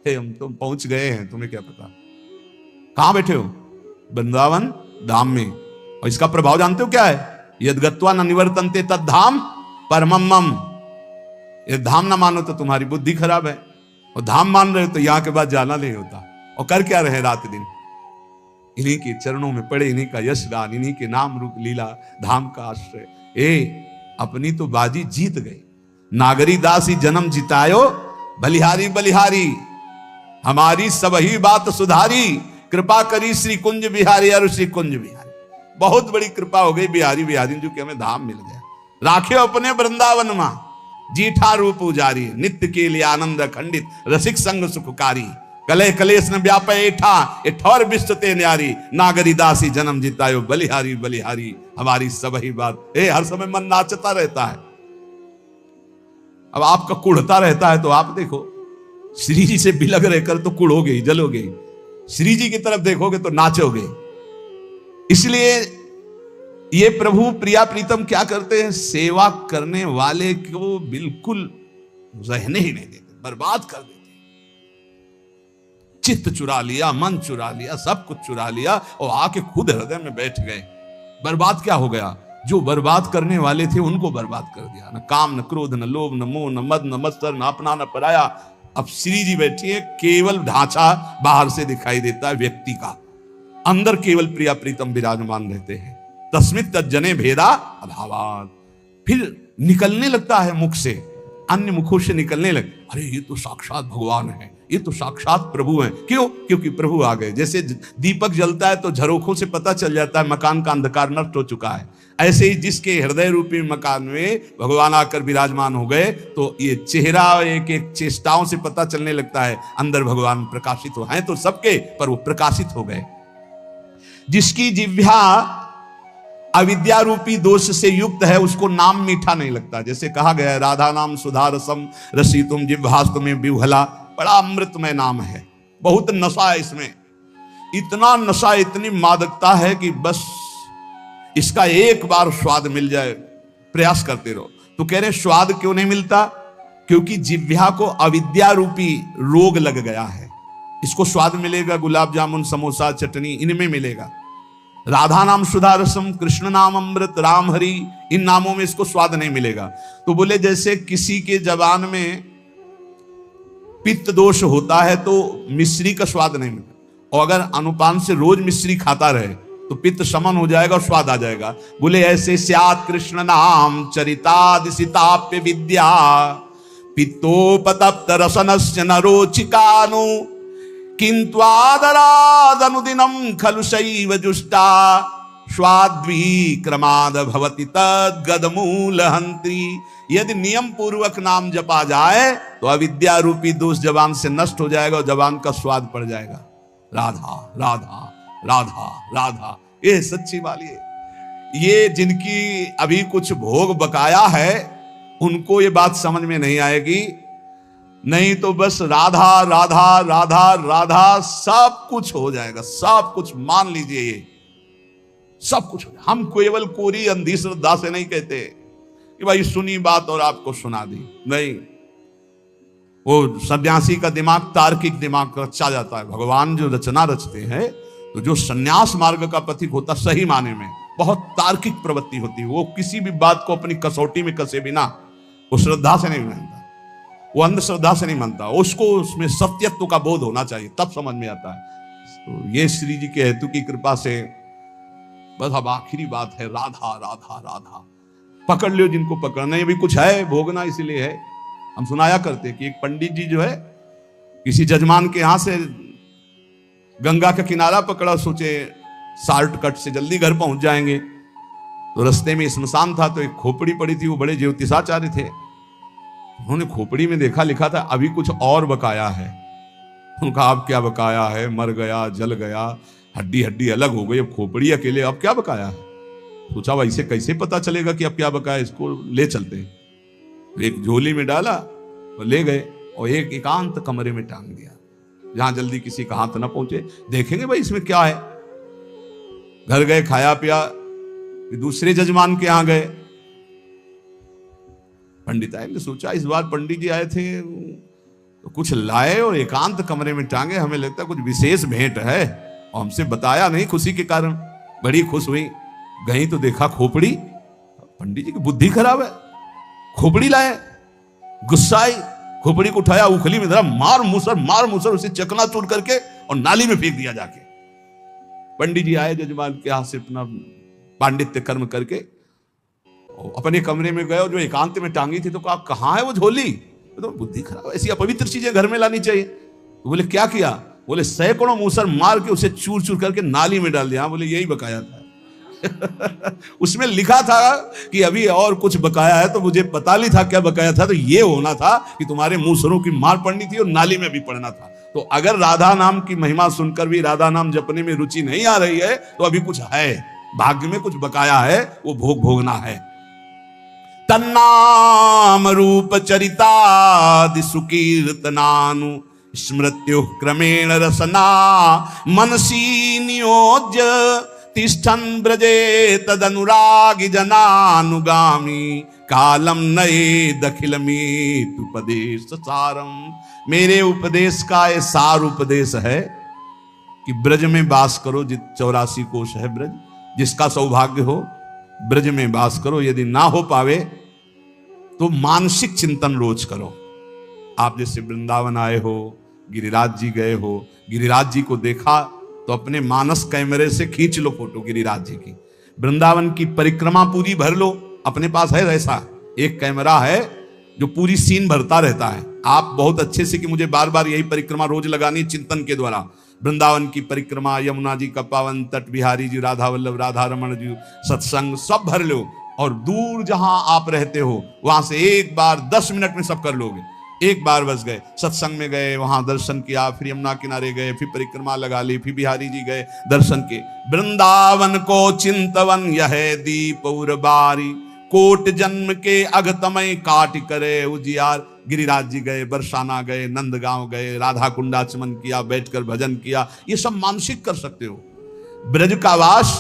हम तुम पहुंच गए हैं, तुम्हें क्या पता। कहां बैठे हो? वृंदावन धाम में। और इसका प्रभाव जानते हो क्या है? यद्गत्वा न निवर्तन्ते तद्धाम परमम। ये धाम ना मानो तो तुम्हारी बुद्धि खराब है, और धाम मान रहे हो तो यहां के बाद जाना नहीं होता। और कर क्या रहे रात दिन? इन्हीं के चरणों में पड़े, इन्हीं का यश गान, इन्हीं के नाम रूप लीला धाम का आश्रय। अपनी तो बाजी जीत गए। नागरी दासी जन्म जितायो, बलिहारी बलिहारी, हमारी सब ही बात सुधारी, कृपा करी श्री कुंज बिहारी और श्री कुंज बिहारी। बहुत बड़ी कृपा हो गई बिहारी बिहारी जो कि हमें धाम मिल गया। राखे अपने वृंदावन मां, जीठा रूप उजारी, नित्य के लिए आनंद खंडित, रसिक संग सुखकारी, कले कलेश न व्यापे ठौर विस्तते न्यारी, नागरी दासी जन्म जितायो, बलिहारी बलिहारी, हमारी सब ही बात। हर समय मन नाचता रहता है। अब आपका कुढ़ता रहता है तो आप देखो, श्री जी से बिलग रहकर तो कुढ़ोगे ही, जलोगे ही। श्री जी की तरफ देखोगे तो नाचोगे। इसलिए ये प्रभु प्रिया प्रीतम क्या करते हैं? सेवा करने वाले को बिल्कुल रहने ही नहीं देते, बर्बाद कर देते। चित्त चुरा लिया, मन चुरा लिया, सब कुछ चुरा लिया, और आके खुद हृदय में बैठ गए। बर्बाद क्या हो गया? जो बर्बाद करने वाले थे उनको बर्बाद कर दिया। न काम, न क्रोध, न लोभ, न मोह, न मद, न मत्सर, न अपना, न पराया। अब श्री जी बैठी है, केवल ढांचा बाहर से दिखाई देता है व्यक्ति का, अंदर केवल प्रिया प्रीतम विराजमान रहते हैं। तस्मित् तज्जने भेदा अभावात्। फिर निकलने लगता है मुख से, अन्य मुखों से निकलने लगे, अरे ये तो साक्षात भगवान है, ये तो साक्षात प्रभु हैं। क्यों? क्योंकि प्रभु आ गए। जैसे दीपक जलता है तो झरोखों से पता चल जाता है मकान का अंधकार नष्ट हो चुका है, ऐसे ही जिसके हृदय रूपी मकान में भगवान आकर विराजमान हो गए तो ये चेहरा एक एक चेष्टाओं से पता चलने लगता है अंदर भगवान प्रकाशित हो हैं तो सबके, पर वो प्रकाशित हो गए। जिसकी जिह्वा अविद्या रूपी दोष से युक्त है उसको नाम मीठा नहीं लगता। जैसे कहा गया है, राधा नाम सुधा रसम रसितुम जिह्वास्तु में विह्वला। बड़ा अमृतमय नाम है, बहुत नशा है इसमें, इतना नशा, इतनी मादकता है कि बस इसका एक बार स्वाद मिल जाए, प्रयास करते रहो। तो कह रहे स्वाद क्यों नहीं मिलता? क्योंकि जिह्वा को अविद्या रूपी रोग लग गया है। इसको स्वाद मिलेगा गुलाब जामुन, समोसा, चटनी, इनमें मिलेगा। राधा नाम सुधा रसम, कृष्ण नाम अमृत, राम हरि, इन नामों में इसको स्वाद नहीं मिलेगा। तो बोले जैसे किसी के जबान में पित्त दोष होता है तो मिश्री का स्वाद नहीं मिलता, और अगर अनुपान से रोज मिश्री खाता रहे तो पित्त शमन हो जाएगा और स्वाद आ जाएगा। बोले ऐसे स्यात् कृष्ण नाम चरितादिसिताप्य विद्या, पित्तोपतप्त रसनस्य नरोचिकानु, किंतु आदरादनुदिनं खलु शैव जुष्टा, स्वाद्वी क्रमाद भवति तद्गदमूलहंत्री। यदि नियम पूर्वक नाम जपा जाए तो अविद्या रूपी दोष जबान से नष्ट हो जाएगा और जबान का स्वाद पड़ जाएगा। राधा राधा राधा राधा, ये सच्ची वाली है। ये जिनकी अभी कुछ भोग बकाया है उनको ये बात समझ में नहीं आएगी, नहीं तो बस राधा राधा राधा राधा सब कुछ हो जाएगा, सब कुछ मान लीजिए, ये सब कुछ हो जाएगा। हम केवल कोरी अंधी श्रद्धा से नहीं कहते कि भाई सुनी बात और आपको सुना दी, नहीं। वो सन्यासी का दिमाग तार्किक दिमाग रचा जाता है। भगवान जो रचना रचते हैं तो जो सन्यास मार्ग का पथिक होता सही माने में बहुत तार्किक प्रवृत्ति होती है। वो किसी भी बात को अपनी कसौटी में कसे बिना वो श्रद्धा से नहीं मानता, वो अंधश्रद्धा से नहीं मानता, उसको उसमें सत्यत्व का बोध होना चाहिए, तब समझ में आता है। तो ये श्री जी के हेतु की कृपा से बस अब आखिरी बात है, राधा राधा राधा। पकड़ लियो जिनको पकड़ना है, अभी कुछ है भोगना इसलिए है। हम सुनाया करते कि एक पंडित जी जो है किसी जजमान के यहां से गंगा का किनारा पकड़ा, सोचे शॉर्टकट से जल्दी घर पहुंच जाएंगे। तो रास्ते में स्मशान था तो एक खोपड़ी पड़ी थी, वो बड़े ज्योतिषाचार्य थे। उन्होंने खोपड़ी में देखा, लिखा था अभी कुछ और बकाया है। उनका अब क्या बकाया है, मर गया, जल गया, हड्डी हड्डी अलग हो गई, अब खोपड़ी अकेले, अब क्या बकाया है। सोचा वैसे कैसे पता चलेगा कि अब क्या बकाया, इसको ले चलते हैं। एक झोली में डाला और ले गए और एक एकांत कमरे में टांग दिया जहां जल्दी किसी का हाथ न पहुंचे, देखेंगे भाई इसमें क्या है। घर गए, खाया पिया, दूसरे जजमान के यहां गए। पंडित आए ने सोचा इस बार पंडित जी आए थे तो कुछ लाए और एकांत कमरे में टांगे, हमें लगता है कुछ विशेष भेंट है और हमसे बताया नहीं, खुशी के कारण बड़ी खुश हुई। गई तो देखा खोपड़ी। पंडित जी की बुद्धि खराब है, खोपड़ी लाए, गुस्सा आई, खोपड़ी को उठाया, उखली में धरा, मार मुसर उसे चकनाचूर करके और नाली में फेंक दिया जाके। पंडित जी आए जजमान के हाथ से अपना पांडित्य कर्म करके अपने कमरे में गए और जो एकांत में टांगी थी तो कहा कहां है वो झोली। तो बुद्धि खराब, ऐसी अपवित्र चीजें घर में लानी चाहिए। तो बोले क्या किया, बोले सैकड़ों मूसर मार के उसे चूर चूर करके नाली में डाल दिया। बोले यही बकाया था। उसमें लिखा था कि अभी और कुछ बकाया है, तो मुझे पता नहीं था क्या बकाया था, तो ये होना था कि तुम्हारे मूसरों की मार पड़नी थी और नाली में भी पड़ना था। तो अगर राधा नाम की महिमा सुनकर भी राधा नाम जपने में रुचि नहीं आ रही है तो अभी कुछ है, भाग्य में कुछ बकाया है, वो भोग भोगना है। तन्नाम रूप चरितादि सुकीर्तनानु स्मृत्यो क्रमेण रसना मनसी नियोज्य तिष्ठन् ब्रजे तदनुरागी जनानुगामी कालम नये दखिलमीत उपदेश सारम। मेरे उपदेश का ये सार उपदेश है कि ब्रज में वास करो, 84 कोश है ब्रज, जिसका सौभाग्य हो ब्रज में वास करो। यदि ना हो पावे तो मानसिक चिंतन रोज करो। आप जैसे वृंदावन आए हो, गिरिराज जी गए हो, गिरिराज जी को देखा तो अपने मानस कैमरे से खींच लो फोटो गिरिराज जी की। वृंदावन की परिक्रमा पूरी भर लो, अपने पास है ऐसा एक कैमरा है जो पूरी सीन भरता रहता है। आप बहुत अच्छे से कि मुझे बार बार यही परिक्रमा रोज लगानी चिंतन के द्वारा। वृंदावन की परिक्रमा, यमुना जी का पावन तट, बिहारी जी, राधा वल्लभ, राधा रमण जी, सत्संग सब भर लो। और दूर जहां आप रहते हो वहां से एक बार 10 मिनट में सब कर लोगे। एक बार बस गए, सत्संग में गए, वहां दर्शन किया, फिर यमुना किनारे गए, फिर परिक्रमा लगा ली, फिर बिहारी जी गए दर्शन के। वृंदावन को चिंतवन यह दीप उर्बारी, कोट जन्म के अगतमय काट करे उजियार। गिरिराज जी गए, बरसाना गए, नंदगांव गए, राधा कुंडाचमन किया, बैठकर भजन किया, ये सब मानसिक कर सकते हो। ब्रज का वास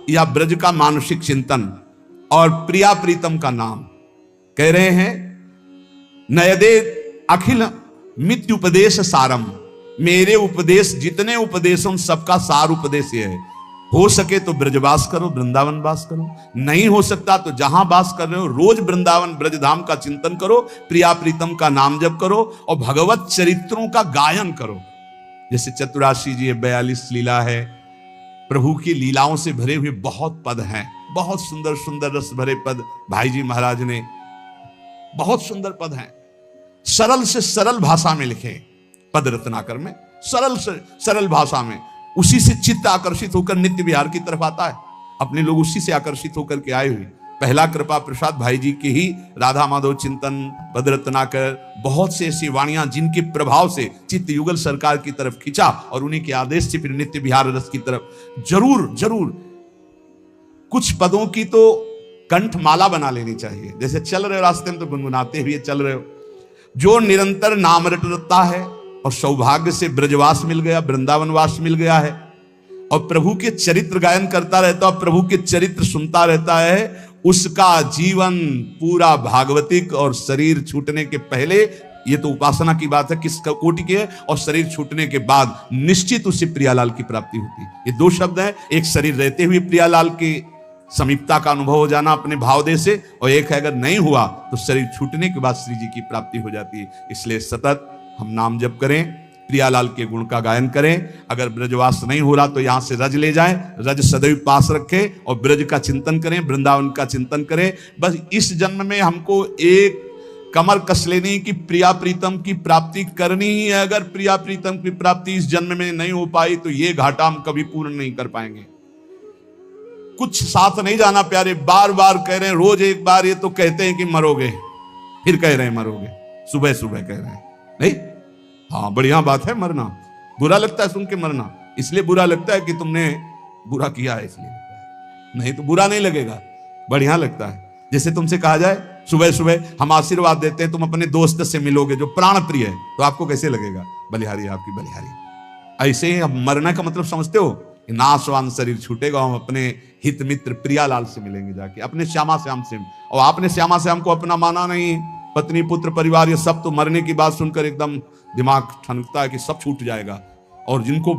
या ब्रज का मानसिक चिंतन और प्रिया प्रीतम का नाम कह रहे हैं। नयदे अखिल मित्य उपदेश सारम, मेरे उपदेश जितने उपदेशों सबका सार उपदेश ये है। हो सके तो ब्रजवास करो, वृंदावन वास करो, नहीं हो सकता तो जहां वास कर रहे हो रोज वृंदावन ब्रजधाम का चिंतन करो, प्रिया प्रीतम का नाम जप करो और भगवत चरित्रों का गायन करो। जैसे चतुराशी जी 42 लीला है, प्रभु की लीलाओं से भरे हुए बहुत पद हैं, बहुत सुंदर सुंदर रस भरे पद भाई जी महाराज ने, बहुत सुंदर पद हैं। सरल से सरल भाषा में लिखे पद रत्नाकर में, सरल से सरल भाषा में, उसी से चित्त आकर्षित होकर नित्य विहार की तरफ आता है। अपने लोग उसी से आकर्षित होकर के आए हुए पहला कृपा प्रसाद भाई जी के ही राधा माधव चिंतन, भद्रतनाकर, बहुत से ऐसी वाणियां जिनके प्रभाव से चित्त युगल सरकार की तरफ खिंचा और उन्हीं के आदेश से फिर नित्य विहार रस की तरफ जरूर जरूर कुछ पदों की तो कंठ माला बना लेनी चाहिए। जैसे चल रहे हो रास्ते में तो गुनगुनाते हुए चल रहे हो। जो निरंतर नाम रटता है और सौभाग्य से ब्रजवास मिल गया, वृंदावनवास मिल गया है और प्रभु के चरित्र गायन करता रहता है, प्रभु के चरित्र सुनता रहता है, उसका जीवन पूरा भागवतिक और शरीर छूटने के पहले, ये तो उपासना की बात है किस कोटि की है, और शरीर छूटने के बाद निश्चित उसे प्रियालाल की प्राप्ति होती है। ये दो शब्द हैं, एक शरीर रहते हुए प्रियालाल की समीपता का अनुभव हो जाना अपने भावदेह से, और एक है अगर नहीं हुआ तो शरीर छूटने के बाद श्री जी की प्राप्ति हो जाती है। इसलिए सतत हम नाम जप करें, प्रियालाल के गुण का गायन करें। अगर ब्रजवास नहीं हो रहा तो यहां से रज ले जाएं, रज सदैव पास रखें और ब्रज का चिंतन करें, वृंदावन का चिंतन करें। बस इस जन्म में हमको एक कमर कस लेनी कि प्रिया प्रीतम की प्राप्ति करनी ही है। अगर प्रिया प्रीतम की प्राप्ति इस जन्म में नहीं हो पाई तो ये घाटा हम कभी पूर्ण नहीं कर पाएंगे। कुछ साथ नहीं जाना प्यारे, बार बार कह रहे हैं, रोज एक बार ये तो कहते हैं कि मरोगे, फिर कह रहे हैं मरोगे, सुबह सुबह कह रहे हैं नहीं। हाँ बढ़िया बात है मरना, बुरा लगता है सुन के मरना, इसलिए बुरा लगता है कि तुमने बुरा किया है इसलिए, नहीं तो बुरा नहीं लगेगा, बढ़िया लगता है। जैसे तुमसे कहा जाए सुबह सुबह हम आशीर्वाद देते हैं, तुम अपने दोस्त से मिलोगे जो प्राण प्रिय है, तो आपको कैसे लगेगा? बलिहारी आपकी बलिहारी। ऐसे ही हम मरना का मतलब समझते हो, नाशवान शरीर छूटेगा, हम अपने हित मित्र प्रियालाल से मिलेंगे जाके, अपने श्यामा श्याम से। और आपने श्यामा श्याम को अपना माना नहीं, पत्नी पुत्र परिवार ये सब तो मरने की बात सुनकर एकदम दिमाग ठनकता है कि सब छूट जाएगा, और जिनको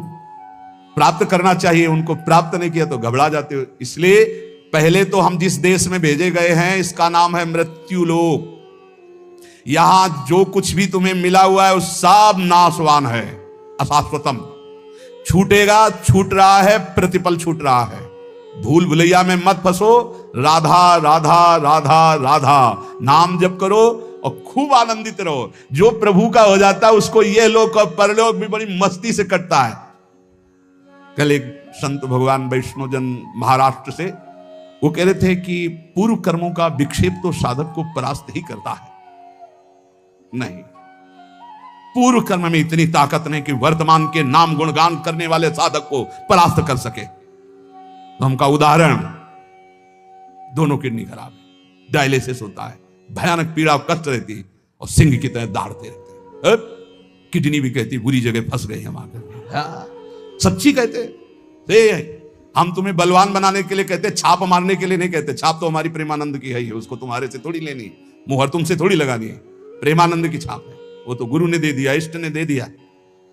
प्राप्त करना चाहिए उनको प्राप्त नहीं किया तो घबरा जाते हो। इसलिए पहले तो हम जिस देश में भेजे गए हैं इसका नाम है मृत्यु लोक। यहां जो कुछ भी तुम्हें मिला हुआ है वो सब नाशवान है, अशाश्वतम, छूटेगा, छूट रहा है, प्रतिपल छूट रहा है। भूल भुलैया में मत फंसो, राधा राधा राधा राधा नाम जप करो और खूब आनंदित रहो। जो प्रभु का हो जाता है उसको ये लोक और परलोक भी बड़ी मस्ती से कटता है। कल एक संत भगवान वैष्णोजन महाराष्ट्र से वो कह रहे थे कि पूर्व कर्मों का विक्षेप तो साधक को परास्त ही करता है। नहीं, पूर्व कर्म में इतनी ताकत नहीं कि वर्तमान के नाम गुणगान करने वाले साधक को परास्त कर सके। तो हमका उदाहरण, दोनों किडनी खराब है, डायलिसिस होता है, भयानक पीड़ा कष्ट रहती और सिंह की तरह दौड़ते रहते, किडनी भी कहती बुरी जगह फंस गई हम आकर। सच्ची कहते हम तुम्हें बलवान बनाने के लिए कहते, छाप मारने के लिए नहीं कहते। छाप तो हमारी प्रेमानंद की है ही, उसको तुम्हारे से थोड़ी लेनी, मुहर तुमसे थोड़ी लगानी है, प्रेमानंद की छाप है, वो तो गुरु ने दे दिया, इष्ट ने दे दिया।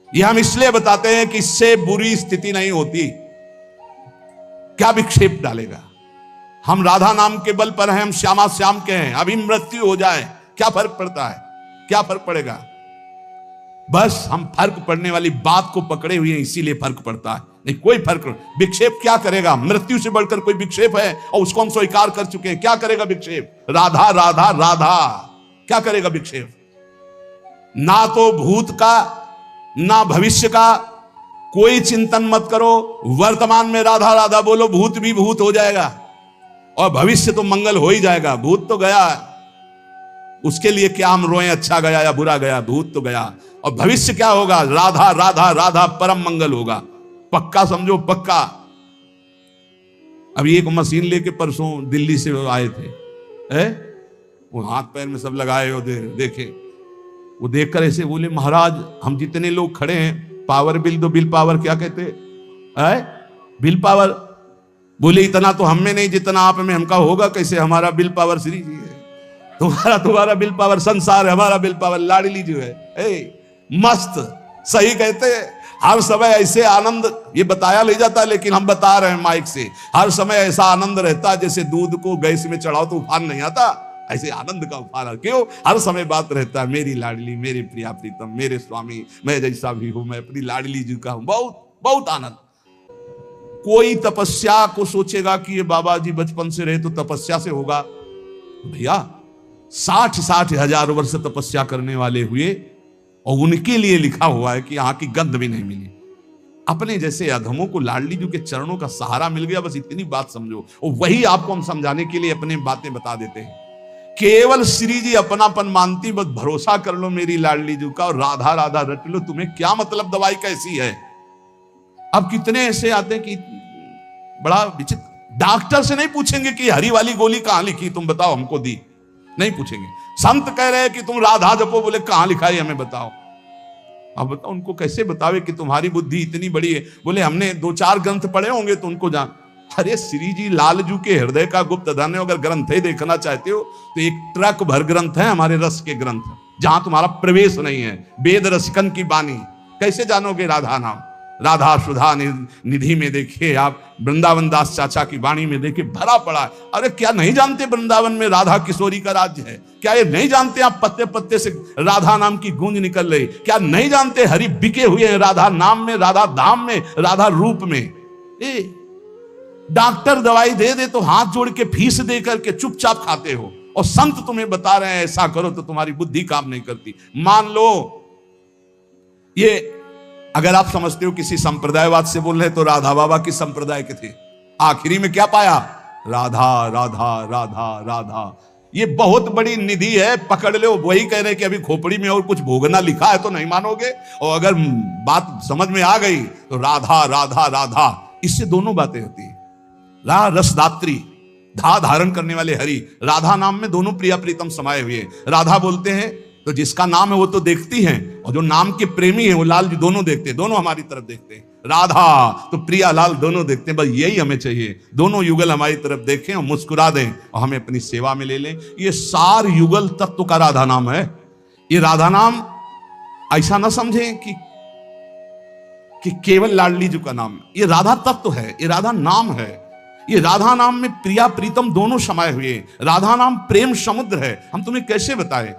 ये हम इसलिए बताते हैं कि इससे बुरी स्थिति नहीं होती। क्या विक्षेप डालेगा? हम राधा नाम के बल पर हैं, हम श्यामा श्याम के हैं, अभी मृत्यु हो जाए क्या फर्क पड़ता है? क्या फर्क पड़ेगा? बस हम फर्क पड़ने वाली बात को पकड़े हुए हैं, इसीलिए फर्क पड़ता है, नहीं कोई फर्क नहीं। विक्षेप क्या करेगा? मृत्यु से बढ़कर कोई विक्षेप है और उसको हम स्वीकार कर चुके हैं। क्या करेगा विक्षेप? राधा राधा राधा, क्या करेगा विक्षेप? ना तो भूत का ना भविष्य का कोई चिंतन मत करो, वर्तमान में राधा राधा बोलो, भूत भी भूत हो जाएगा और भविष्य तो मंगल हो ही जाएगा। भूत तो गया, उसके लिए क्या हम रोएं अच्छा गया या बुरा गया, भूत तो गया। और भविष्य क्या होगा? राधा राधा राधा परम मंगल होगा, पक्का समझो, पक्का। अभी एक मशीन लेके परसों दिल्ली से आए थे, वो हाथ पैर में सब लगाए हो, देखे, वो देखकर ऐसे बोले, महाराज हम जितने लोग खड़े हैं, पावर बिल दो, बिल पावर क्या कहते हैं, बिल पावर। बोले इतना तो हम में नहीं जितना आप में, हमका होगा कैसे? हमारा बिल पावर श्री जी है, तुम्हारा बिल पावर संसार है, हमारा बिल पावर लाडली जो है। मस्त, सही कहते हैं। हर समय ऐसे आनंद, ये बताया ले जाता है लेकिन हम बता रहे हैं माइक से, हर समय ऐसा आनंद रहता है जैसे दूध को गैस में चढ़ाओ तो उफान नहीं आता, ऐसे आनंद का उफान। क्यों? हर समय बात रहता है, मेरी लाडली, मेरे प्रिया प्रीतम, मेरे स्वामी, मैं जैसा भी हूं, मैं अपनी लाडली जी का हूं। बहुत बहुत आनंद। कोई तपस्या को सोचेगा कि ये बाबा जी बचपन से रहे तो तपस्या से होगा, भैया 60 हजार वर्ष तपस्या करने वाले हुए और उनके लिए लिखा हुआ है कि यहां की गंध भी नहीं मिली। अपने जैसे अधमों को लाडली जी के चरणों का सहारा मिल गया, बस इतनी बात समझो। और वही आपको हम समझाने के लिए अपने बातें बता देते हैं। केवल श्री जी अपनापन मानती, बस भरोसा कर लो मेरी लाडली जी का और राधा राधा रट लो। तुम्हें क्या मतलब दवाई कैसी है? अब कितने ऐसे आते हैं कि बड़ा विचित्र, डॉक्टर से नहीं पूछेंगे कि हरी वाली गोली कहां लिखी, तुम बताओ हमको दी, नहीं पूछेंगे। संत कह रहे हैं कि तुम राधा जपो, बोले कहां लिखा है हमें बताओ। अब बताओ उनको कैसे बतावे कि तुम्हारी बुद्धि इतनी बड़ी है? बोले हमने 2-4 ग्रंथ पढ़े होंगे तो उनको जान। अरे श्री जी लालजू के हृदय का गुप्त धन है। अगर ग्रंथ ही देखना चाहते हो तो एक ट्रक भर ग्रंथ है हमारे रस के ग्रंथ, जहां तुम्हारा प्रवेश नहीं है। वेद रसिकन की बानी कैसे जानोगे राधा नाम? राधा सुधा निधि में देखिए आप, वृंदावन दास चाचा की वाणी में देखिए भरा पड़ा है। अरे क्या नहीं जानते वृंदावन में राधा किशोरी का राज्य है? क्या ये नहीं जानते आप पत्ते पत्ते से राधा नाम की गूंज निकल रही? क्या नहीं जानते हरि बिके हुए हैं राधा नाम में, राधा धाम में, राधा रूप में? डॉक्टर दवाई दे दे तो हाथ जोड़ के फीस दे करके चुपचाप खाते हो, और संत तुम्हें बता रहे हैं ऐसा करो तो तुम्हारी बुद्धि काम नहीं करती। मान लो ये अगर आप समझते हो किसी संप्रदायवाद से बोल रहे तो राधा बाबा किस संप्रदाय के थे? आखिरी में क्या पाया? राधा राधा राधा राधा। ये बहुत बड़ी निधि है, पकड़ लो। वही कह रहे कि अभी खोपड़ी में और कुछ भोगना लिखा है तो नहीं मानोगे, और अगर बात समझ में आ गई तो राधा राधा राधा, इससे दोनों बातें होती है। रसदात्री, धा धारण करने वाले हरि, राधा नाम में दोनों प्रिया प्रीतम समाये हुए। राधा बोलते हैं तो जिसका नाम है वो तो देखती हैं, और जो नाम के प्रेमी हैं वो लाल जी दोनों देखते हैं, दोनों हमारी तरफ देखते हैं। राधा तो प्रिया लाल दोनों देखते हैं। बस यही हमें चाहिए, दोनों युगल हमारी तरफ देखें और मुस्कुरा दें और हमें अपनी सेवा में ले लें। ये सार युगल तत्व का राधा नाम है। ये राधा नाम ऐसा ना समझें कि केवल लाडली जी का नाम है। ये राधा तत्व है, ये राधा नाम है। ये राधा नाम में प्रिया प्रीतम दोनों समाये हुए। राधा नाम प्रेम समुद्र है। हम तुम्हें कैसे बताएं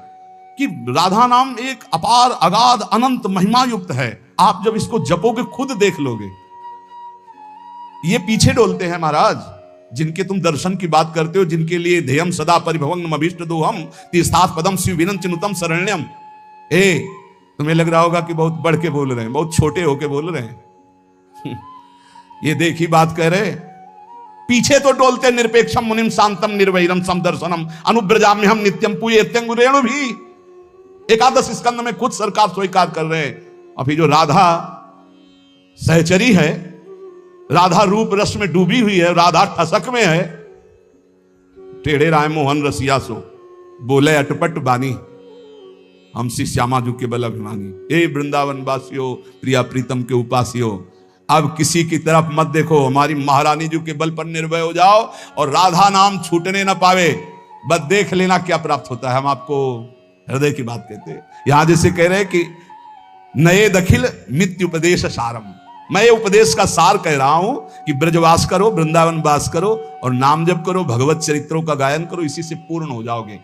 कि राधा नाम एक अपार अगाध अनंत महिमा युक्त है। आप जब इसको जपोगे खुद देख लोगे। ये पीछे डोलते हैं महाराज, जिनके तुम दर्शन की बात करते हो, जिनके लिए ध्येयम सदा परिभवम अभीष्ट दोहम तीर्थाथ पदम शिव विनम चिनुतम शरण्यम। तुम्हें लग रहा होगा कि बहुत बढ़ के बोल रहे हैं, बहुत छोटे होके बोल रहे हैं। ये देखी बात कह रहे, पीछे तो डोलते निरपेक्षम मुनिम शांतम निर्वैरम समदर्शनम अनुब्रजाम्यहम नित्यम पूयेत्यं रेणु भी एकादश स्कंद में खुद सरकार स्वीकार कर रहे हैं। अभी जो राधा सहचरी है, राधा रूप रस में डूबी हुई है, राधा ठसक में है। टेढ़े राय मोहन रसिया सो बोले अटपट बानी, हमसी श्यामा जू के बल अभिमानी। हे वृंदावन वासियों, प्रिया प्रीतम के उपासियों, अब किसी की तरफ मत देखो, हमारी महारानी जी के बल पर निर्भय हो जाओ और राधा नाम छूटने ना पावे। बस देख लेना क्या प्राप्त होता है। हम आपको हृदय की बात कहते हैं। यहां जैसे कह रहे हैं कि नए दखिल मित्य उपदेश सारम, मैं ये उपदेश का सार कह रहा हूं कि ब्रजवास करो, वृंदावन वास करो और नाम जप करो, भगवत चरित्रों का गायन करो, इसी से पूर्ण हो जाओगे।